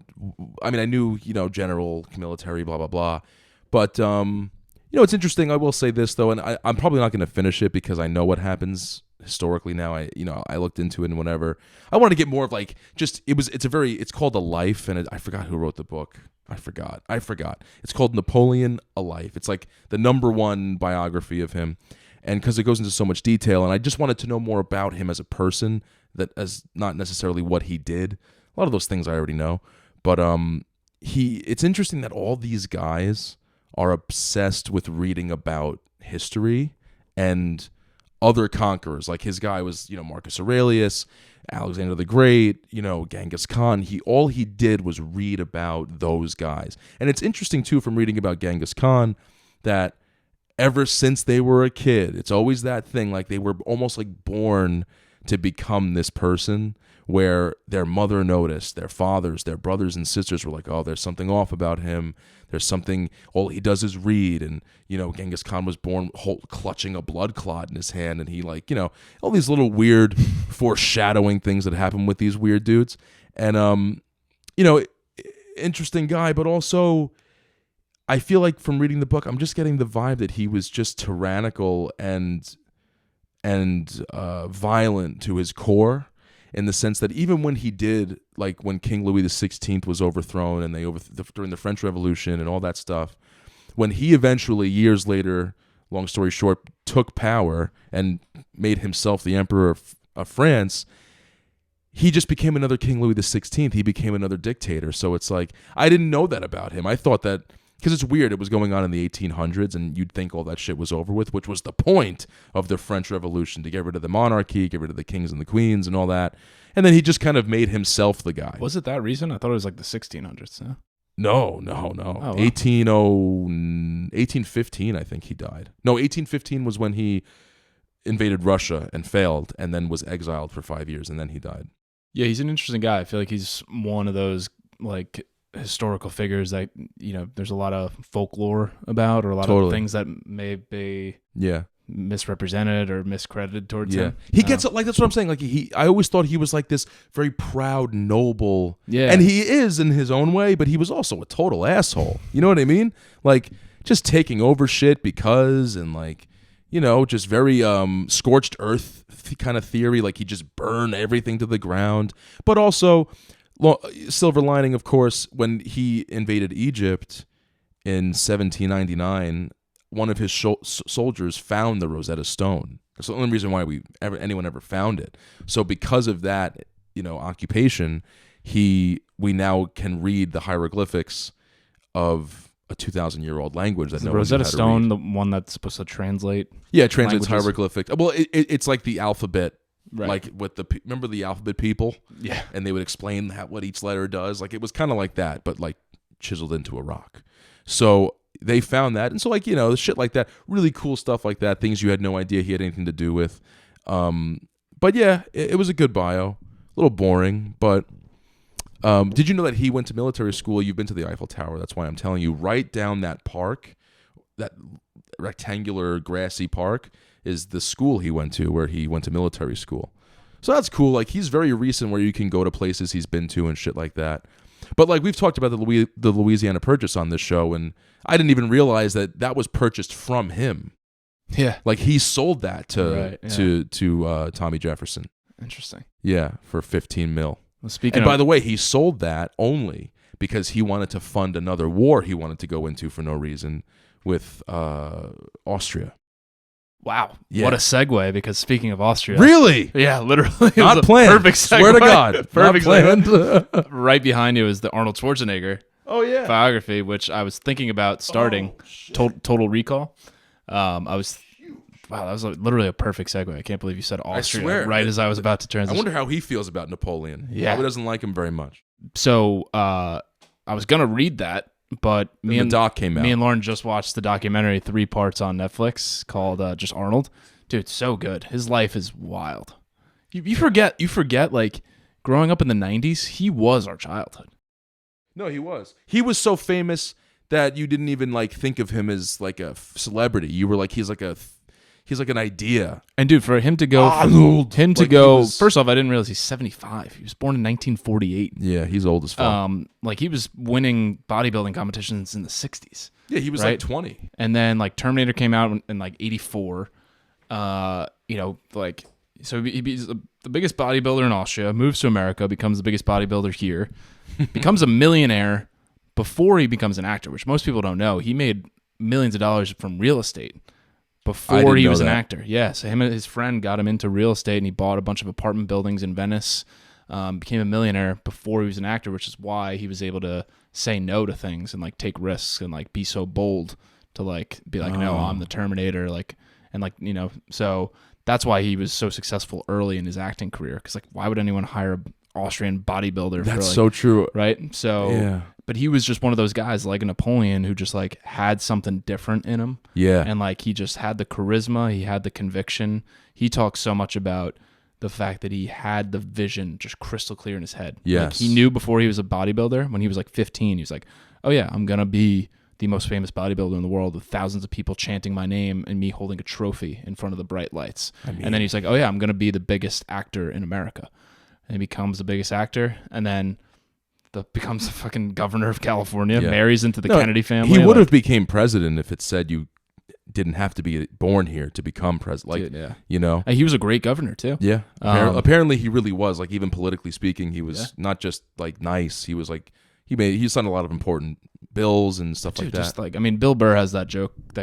I mean, I knew, general, military, blah blah blah. But it's interesting. I will say this though, and I'm probably not going to finish it because I know what happens historically now. I looked into it and whatever. I wanted to get more of like just it's called A Life, and I forgot who wrote the book. I forgot. It's called Napoleon: A Life. It's like the #1 biography of him. And because it goes into so much detail, and I just wanted to know more about him as a person, that as not necessarily what he did. A lot of those things I already know, but it's interesting that all these guys are obsessed with reading about history and other conquerors. Like his guy was, Marcus Aurelius, Alexander the Great, Genghis Khan. All he did was read about those guys. And it's interesting too, from reading about Genghis Khan, that ever since they were a kid, it's always that thing, like they were almost like born to become this person, where their mother noticed, their fathers, their brothers and sisters were like, oh, there's something off about him. There's something, all he does is read. And, Genghis Khan was born clutching a blood clot in his hand. And he all these little weird foreshadowing things that happen with these weird dudes. And, interesting guy, but also I feel like from reading the book, I'm just getting the vibe that he was just tyrannical and violent to his core, in the sense that even when he did, like when King Louis XVI was overthrown and during the French Revolution and all that stuff, when he eventually, years later, long story short, took power and made himself the emperor of France, he just became another King Louis XVI. He became another dictator. So it's like, I didn't know that about him. I thought that, because it's weird, it was going on in the 1800s, and you'd think all that shit was over with, which was the point of the French Revolution, to get rid of the monarchy, get rid of the kings and the queens and all that. And then he just kind of made himself the guy. Was it that reason? I thought it was like the 1600s. Huh? No. Oh, wow. 1815, I think he died. No, 1815 was when he invaded Russia and failed, and then was exiled for 5 years, and then he died. Yeah, he's an interesting guy. I feel like he's one of those like historical figures that there's a lot of folklore about, or a lot of things that may be misrepresented or miscredited towards him. He gets like, that's what I'm saying. Like I always thought he was like this very proud, noble, and he is in his own way, but he was also a total asshole. You know what I mean? Like just taking over shit because, and like just very scorched earth kind of theory. Like he just burned everything to the ground, but also. Silver lining, of course, when he invaded Egypt in 1799, one of his soldiers found the Rosetta Stone. That's the only reason why anyone ever found it. So because of that, occupation, we now can read the hieroglyphics of a 2,000-year-old language that Is no the one knew Rosetta how to Stone read. the one that's supposed to translate? Yeah, it translates languages? hieroglyphic. Well, it's like the alphabet, Right. like with remember the alphabet people, Yeah. and they would explain what each letter does. Like it was kind of like that, but like chiseled into a rock. So they found that, and so shit like that, really cool stuff like that, things you had no idea he had anything to do with. But yeah, it was a good bio, a little boring, but. Did you know that he went to military school? You've been to the Eiffel Tower. That's why I'm telling you. Right down that park, that rectangular grassy park, is the school he went to, where he went to military school. So that's cool. Like he's very recent, where you can go to places he's been to and shit like that. But like we've talked about the Louisiana Purchase on this show, and I didn't even realize that was purchased from him. Yeah. Like he sold that to Right, to Tommy Jefferson. Interesting. Yeah, for $15 million. Well, speaking And of, by the way, he sold that only because he wanted to fund another war he wanted to go into for no reason with Austria. wow, Yeah. what a segue! Because speaking of Austria, Really? yeah, literally, it Not was a planned. Perfect segue. Swear to God. Perfect Not segue. planned. Right behind you is the Arnold Schwarzenegger Oh, yeah. biography, which I was thinking about starting. Total Recall. I was. Wow, that was literally a perfect segue. I can't believe you said Austria swear. right as I was about to I transition. wonder how he feels about Napoleon. Yeah. Probably doesn't like him very much. So I was gonna read that, but The doc came out. me and Lauren just watched the documentary, 3 parts on Netflix called just Arnold. Dude, it's so good. His life is wild. You forget like growing up in the 90s, he was our childhood. No, he was. He was so famous that you didn't even like think of him as like a celebrity. You were like, he's like an idea. And dude, for him to go, Arnold! him to Like, go. he was- First off, I didn't realize he's 75. He was born in 1948. Yeah, he's old as fuck. Like he was winning bodybuilding competitions in the 60s. Yeah, he was right? like 20. And then like Terminator came out in like 84. Like so he's the biggest bodybuilder in Austria, moves to America, becomes the biggest bodybuilder here, becomes a millionaire before he becomes an actor, which most people don't know. He made millions of dollars from real estate before he was an actor. Yeah, so him and his friend got him into real estate, and he bought a bunch of apartment buildings in Venice, became a millionaire before he was an actor, which is why he was able to say no to things and like take risks and like be so bold to like be like, no, I'm the Terminator, like, and like, you know, so that's why he was so successful early in his acting career. Because like, why would anyone hire an Austrian bodybuilder? That's for, like, so true. right? So, Yeah. but he was just one of those guys like Napoleon who just like had something different in him. Yeah. And like he just had the charisma, he had the conviction. He talks so much about the fact that he had the vision just crystal clear in his head. Yes. Like he knew before he was a bodybuilder, when he was like 15, he was like, oh yeah, I'm going to be the most famous bodybuilder in the world with thousands of people chanting my name and me holding a trophy in front of the bright lights. And then he's like, oh yeah, I'm going to be the biggest actor in America. And he becomes the biggest actor and then becomes the fucking governor of California, Yeah. marries into the Kennedy family. He would like, have became president if it said you didn't have to be born here to become president. Like, dude, yeah. you know? And he was a great governor too. Yeah. Um, Apparently he really was. Like, even politically speaking, he was not just like nice. He was like, he signed a lot of important bills and stuff Dude, like that. just like, I mean, Bill Burr has that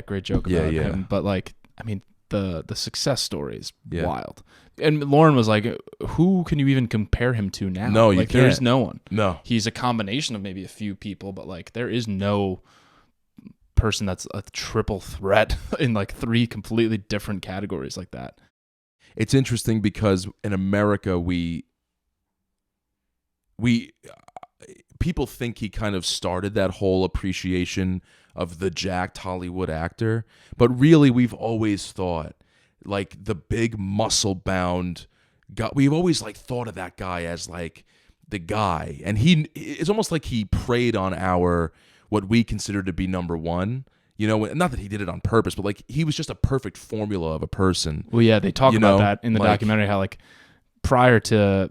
great joke Yeah, about yeah. him, but like, I mean, the success story is Yeah. wild. And Lauren was like, who can you even compare him to now? No, you like, there's can't. no one. No. He's a combination of maybe a few people, but like, there is no person that's a triple threat in like 3 completely different categories like that. It's interesting because in America, people think he kind of started that whole appreciation of the jacked Hollywood actor, but really we've always thought like the big muscle bound guy. We've always like thought of that guy as like the guy, and it's almost like he preyed on what we consider to be number one. You know, not that he did it on purpose, but like he was just a perfect formula of a person. Well, yeah, they talk You about know, that in the like- documentary, how like prior to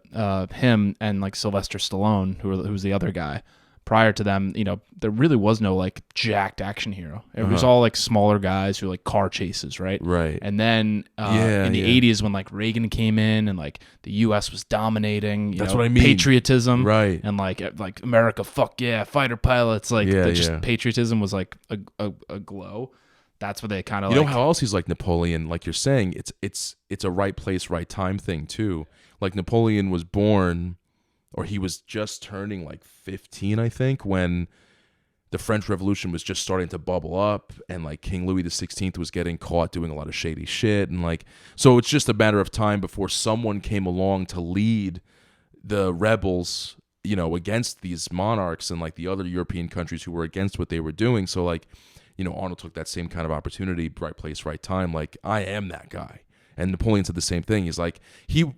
him and like Sylvester Stallone, who was the other guy, prior to them, you know, there really was no like jacked action hero. It was all like smaller guys who like car chases, right? Right. And then in the 80s when like Reagan came in and like the U.S. was dominating, That's know, what I mean. patriotism, Right. And like America, fuck yeah, fighter pilots, like Yeah, just yeah. patriotism was like a glow. That's what they kind of You like. know how else he's like Napoleon? Like you're saying, it's a right place, right time thing too. Like Napoleon was born, or he was just turning like 15, I think, when the French Revolution was just starting to bubble up, and like King Louis XVI was getting caught doing a lot of shady shit, and like, so it's just a matter of time before someone came along to lead the rebels, you know, against these monarchs and like the other European countries who were against what they were doing. So like, you know, Arnold took that same kind of opportunity, right place, right time. Like, I am that guy. And Napoleon said the same thing. He's like,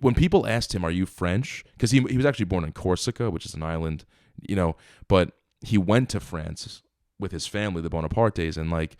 when people asked him, "Are you French?" Because he was actually born in Corsica, which is an island, you know, but he went to France with his family, the Bonapartes, and like,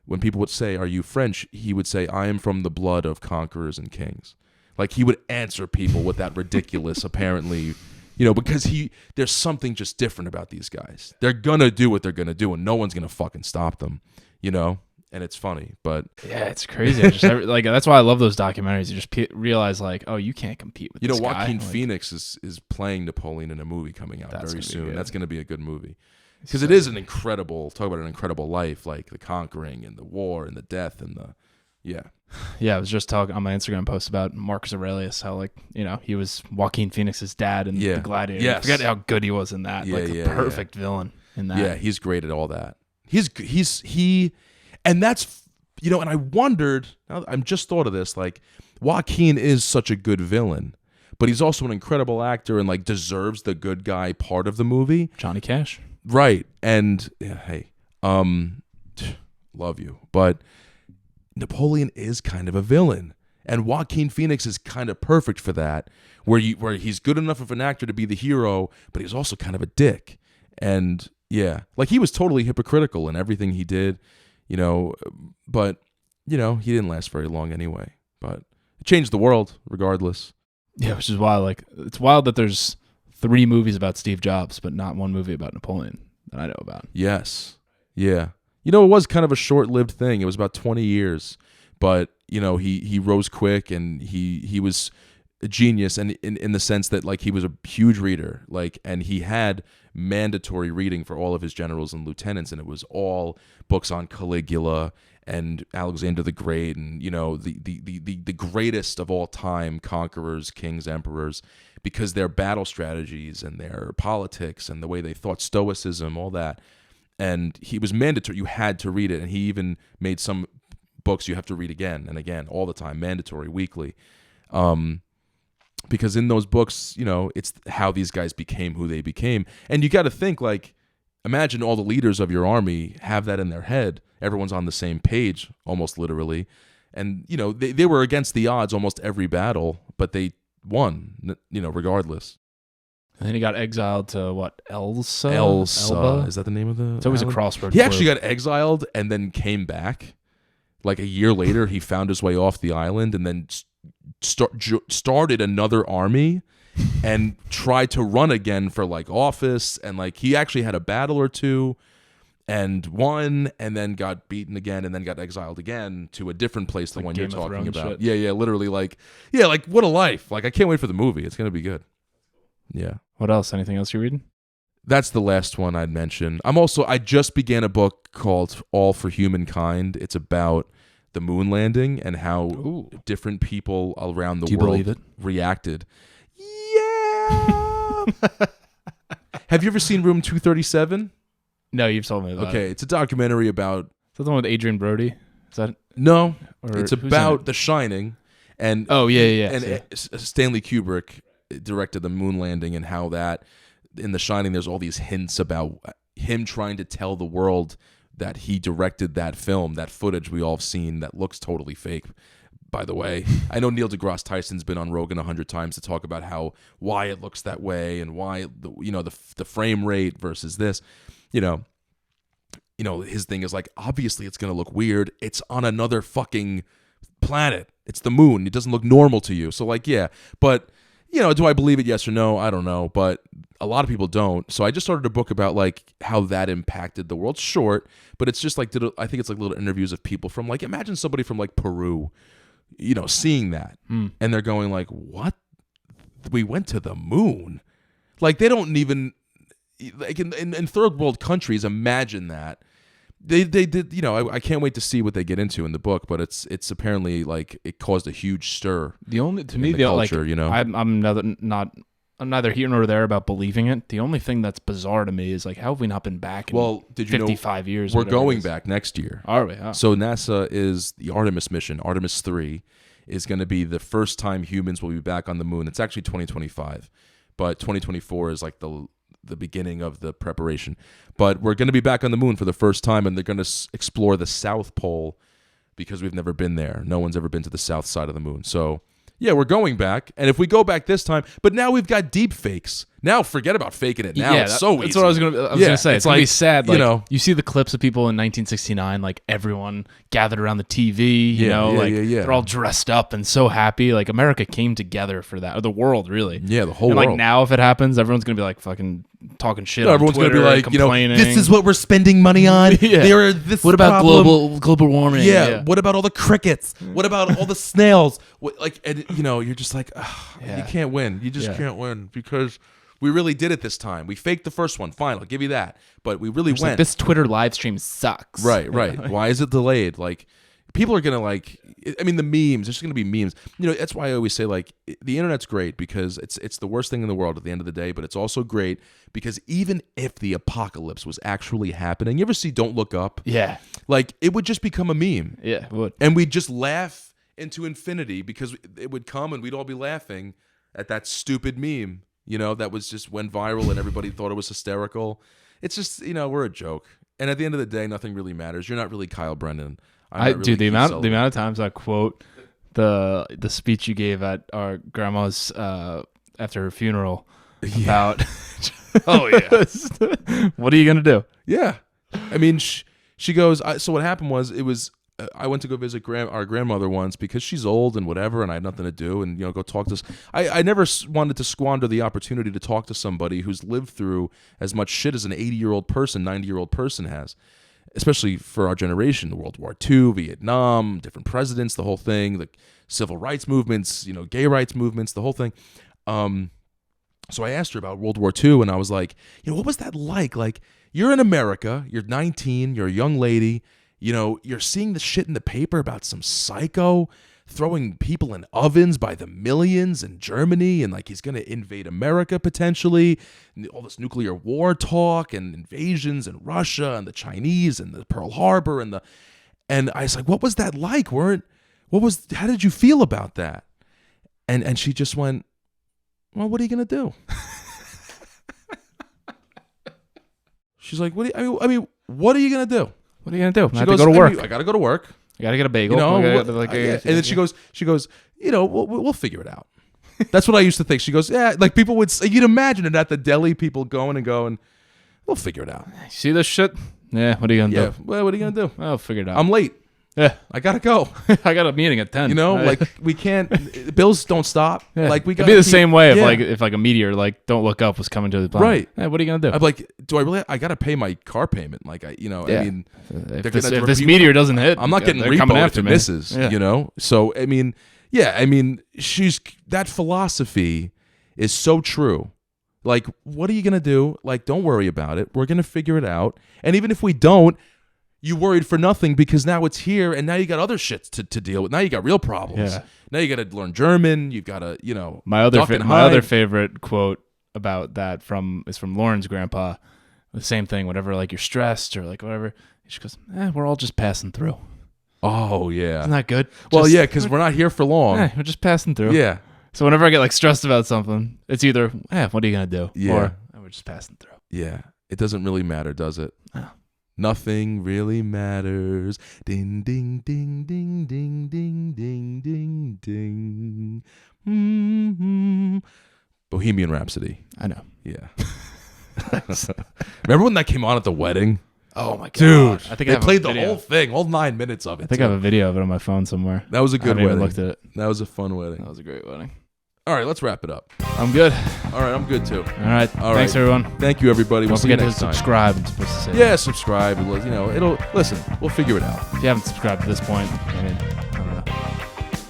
when people would say, "Are you French?" he would say, "I am from the blood of conquerors and kings." Like, he would answer people with that ridiculous, apparently, you know, because there's something just different about these guys. They're gonna do what they're gonna do, and no one's gonna fucking stop them, you know. And it's funny, but yeah, it's crazy. I just like, that's why I love those documentaries. You just realize like, oh, you can't compete with this guy. Joaquin Like, Phoenix is playing Napoleon in a movie coming out very soon. That's going to be a good movie because so it is an incredible, talk about an incredible life, like the conquering and the war and the death and the Yeah, I was just talking on my Instagram post about Marcus Aurelius, how like, you know, he was Joaquin Phoenix's dad in The Gladiator. Yes. I forget how good he was in that. Yeah, like a perfect villain in that. Yeah, he's great at all that. And that's, you know, and I wondered, I'm just thought of this, like, Joaquin is such a good villain, but he's also an incredible actor and like deserves the good guy part of the movie. Johnny Cash. Right. And hey, love you. But Napoleon is kind of a villain. And Joaquin Phoenix is kind of perfect for that, where he's good enough of an actor to be the hero, but he's also kind of a dick. And yeah, like he was totally hypocritical in everything he did. You know, but, you know, he didn't last very long anyway. But it changed the world regardless. Yeah, which is wild. Like, it's wild that there's 3 movies about Steve Jobs, but not one movie about Napoleon that I know about. Yes. Yeah. You know, it was kind of a short-lived thing. It was about 20 years. But, you know, he rose quick, and he was a genius, and in the sense that, like, he was a huge reader. Like, and he had mandatory reading for all of his generals and lieutenants, and it was all books on Caligula and Alexander the Great, and, you know, the greatest of all time conquerors, kings, emperors, because their battle strategies and their politics and the way they thought, stoicism, all that. And he was mandatory. You had to read it, and he even made some books you have to read again and again all the time, mandatory, weekly. Because in those books, you know, it's how these guys became who they became. And you got to think, like, imagine all the leaders of your army have that in their head. Everyone's on the same page, almost literally. And, you know, they were against the odds almost every battle, but they won, you know, regardless. And then he got exiled to what, Elsa? Elba? Is that the name of the It's always island? a crossroad. He actually got exiled and then came back. Like a year later, he found his way off the island and then started another army and tried to run again for like office. And like he actually had a battle or two and won, and then got beaten again, and then got exiled again to a different place, the Like one Game you're of talking Thrones about. shit. Yeah, literally, like what a life. Like I can't wait for the movie. It's gonna be good. Yeah. What else? Anything else you're reading? That's the last one I'd mention. I just began a book called All for Humankind. It's about the moon landing and how different people around the Do you world believe it? reacted. Yeah. Have you ever seen Room 237? No, you've told me about it. Okay, it's a documentary about... Is that the one with Adrian Brody? Is that... No, Or it's who's in about it? The Shining. And Oh, yeah. and Stanley Kubrick directed the moon landing, and how that in The Shining there's all these hints about him trying to tell the world that he directed that film, that footage we all have seen that looks totally fake, by the way. I know Neil deGrasse Tyson's been on Rogan 100 times to talk about why it looks that way and why the frame rate versus this. You know, his thing is like, obviously it's going to look weird. It's on another fucking planet. It's the moon. It doesn't look normal to you. So like, yeah, but you know, do I believe it? Yes or no? I don't know, but a lot of people don't. So I just started a book about like how that impacted the world. Short, but it's just like, I think it's like little interviews of people from like, imagine somebody from like Peru, you know, seeing that and they're going like, what? We went to the moon. Like they don't even, like in third world countries, imagine that. They did, you know, I can't wait to see what they get into in the book, but it's apparently like it caused a huge stir. The only to me the the culture, like you know? I'm neither here nor there about believing it. The only thing that's bizarre to me is like, how have we not been back in Well, did you 55 years? We're whatever it going is? back next year. Are we? Oh. So NASA is the Artemis mission. Artemis 3 is going to be the first time humans will be back on the moon. It's actually 2025, but 2024 is like the beginning of the preparation. But we're going to be back on the moon for the first time, and they're going to explore the South Pole because we've never been there. No one's ever been to the south side of the moon. So, yeah, we're going back. And if we go back this time, but now we've got deep fakes. Now forget about faking it. Now it's so easy. That's what I was gonna say. It's gonna be sad. Like, you know, you see the clips of people in 1969, like everyone gathered around the TV. You know, they're all dressed up and so happy. Like America came together for that, or the world really. Yeah, the whole and world. Like now, if it happens, everyone's gonna be like fucking talking shit. No, on everyone's Twitter, gonna be like, complaining. this is what we're spending money on. Yeah. There are this. What about problem. global warming? Yeah. What about all the crickets? What about all the snails? And you're just like, you can't win. You just can't win because we really did it this time. We faked the first one. Fine, I'll give you that. But we really went. Like, this Twitter live stream sucks. Right. Why is it delayed? Like, people are gonna like. I mean, the memes. There's gonna be memes. You know, that's why I always say like the internet's great because it's the worst thing in the world at the end of the day. But it's also great because even if the apocalypse was actually happening, you ever see Don't Look Up? Yeah. Like it would just become a meme. Yeah, it would. And we'd just laugh into infinity because it would come and we'd all be laughing at that stupid meme. You know, that was just went viral and everybody thought it was hysterical. It's just, we're a joke. And at the end of the day, nothing really matters. You're not really Kyle Brennan. The amount of times I quote the speech you gave at our grandma's after her funeral about oh yeah, what are you gonna do? Yeah, I mean she goes. So what happened was I went to go visit our grandmother once because she's old and whatever, and I had nothing to do, and go talk to. I never wanted to squander the opportunity to talk to somebody who's lived through as much shit as an 80-year-old person, 90-year-old person has, especially for our generation. World War II, Vietnam, different presidents, the whole thing, the civil rights movements, gay rights movements, the whole thing. So I asked her about World War II, and I was like, what was that like? Like, you're in America, you're 19, you're a young lady. You're seeing the shit in the paper about some psycho throwing people in ovens by the millions in Germany, and like he's going to invade America potentially, and all this nuclear war talk and invasions in Russia and the Chinese and the Pearl Harbor and I was like, what was that like? How did you feel about that? And she just went, well, what are you going to do? She's like, what are you going to do? What are you gonna do? She I have to goes, go to work. I gotta go to work. I gotta get a bagel. And then she goes, we'll figure it out. That's what I used to think. She goes, yeah, like people would say, you'd imagine it at the deli, people going, we'll figure it out. See this shit? Yeah, what are you gonna do? Well, what are you gonna do? I'll figure it out. I'm late. Yeah, I gotta go. I got a meeting at 10. Like we can't. Bills don't stop. Yeah. Like we got. It'd be the same way if a meteor Don't Look Up was coming to the planet. Right. Yeah, what are you gonna do? I'm like, do I really? I gotta pay my car payment. Like I mean, if this meteor doesn't hit, I'm not getting coming repoed after if it me. misses. Yeah. So I mean, she's that philosophy is so true. Like, what are you gonna do? Like, don't worry about it. We're gonna figure it out. And even if we don't, you worried for nothing because now it's here and now you got other shit to deal with. Now you got real problems. Yeah. Now you got to learn German. You've got to, My other favorite quote about that is from Lauren's grandpa. The same thing. Whenever like you're stressed or like whatever, she goes, we're all just passing through. Oh yeah, isn't that good? Well, because we're not here for long. We're just passing through. Yeah. So whenever I get like stressed about something, it's either, what are you gonna do? Yeah. Or we're just passing through. Yeah. It doesn't really matter, does it? No. Nothing really matters. Ding, ding, ding, ding, ding, ding, ding, ding, ding. Mm-hmm. Bohemian Rhapsody. I know. Yeah. Remember when that came on at the wedding? Oh my god, dude! I think they played the whole thing, all 9 minutes of it. I think I have a video of it on my phone somewhere. That was a good I haven't wedding. even looked at it. That was a fun wedding. That was a great wedding. All right, let's wrap it up. I'm good. All right, I'm good too. All right. Thanks everyone. Thank you everybody. Don't We'll see you forget to next time. subscribe. I'm supposed to say. Yeah, subscribe. It'll listen. We'll figure it out. If you haven't subscribed at this point, I don't know.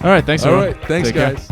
All right. Thanks everyone. All right. Thanks Take care. guys.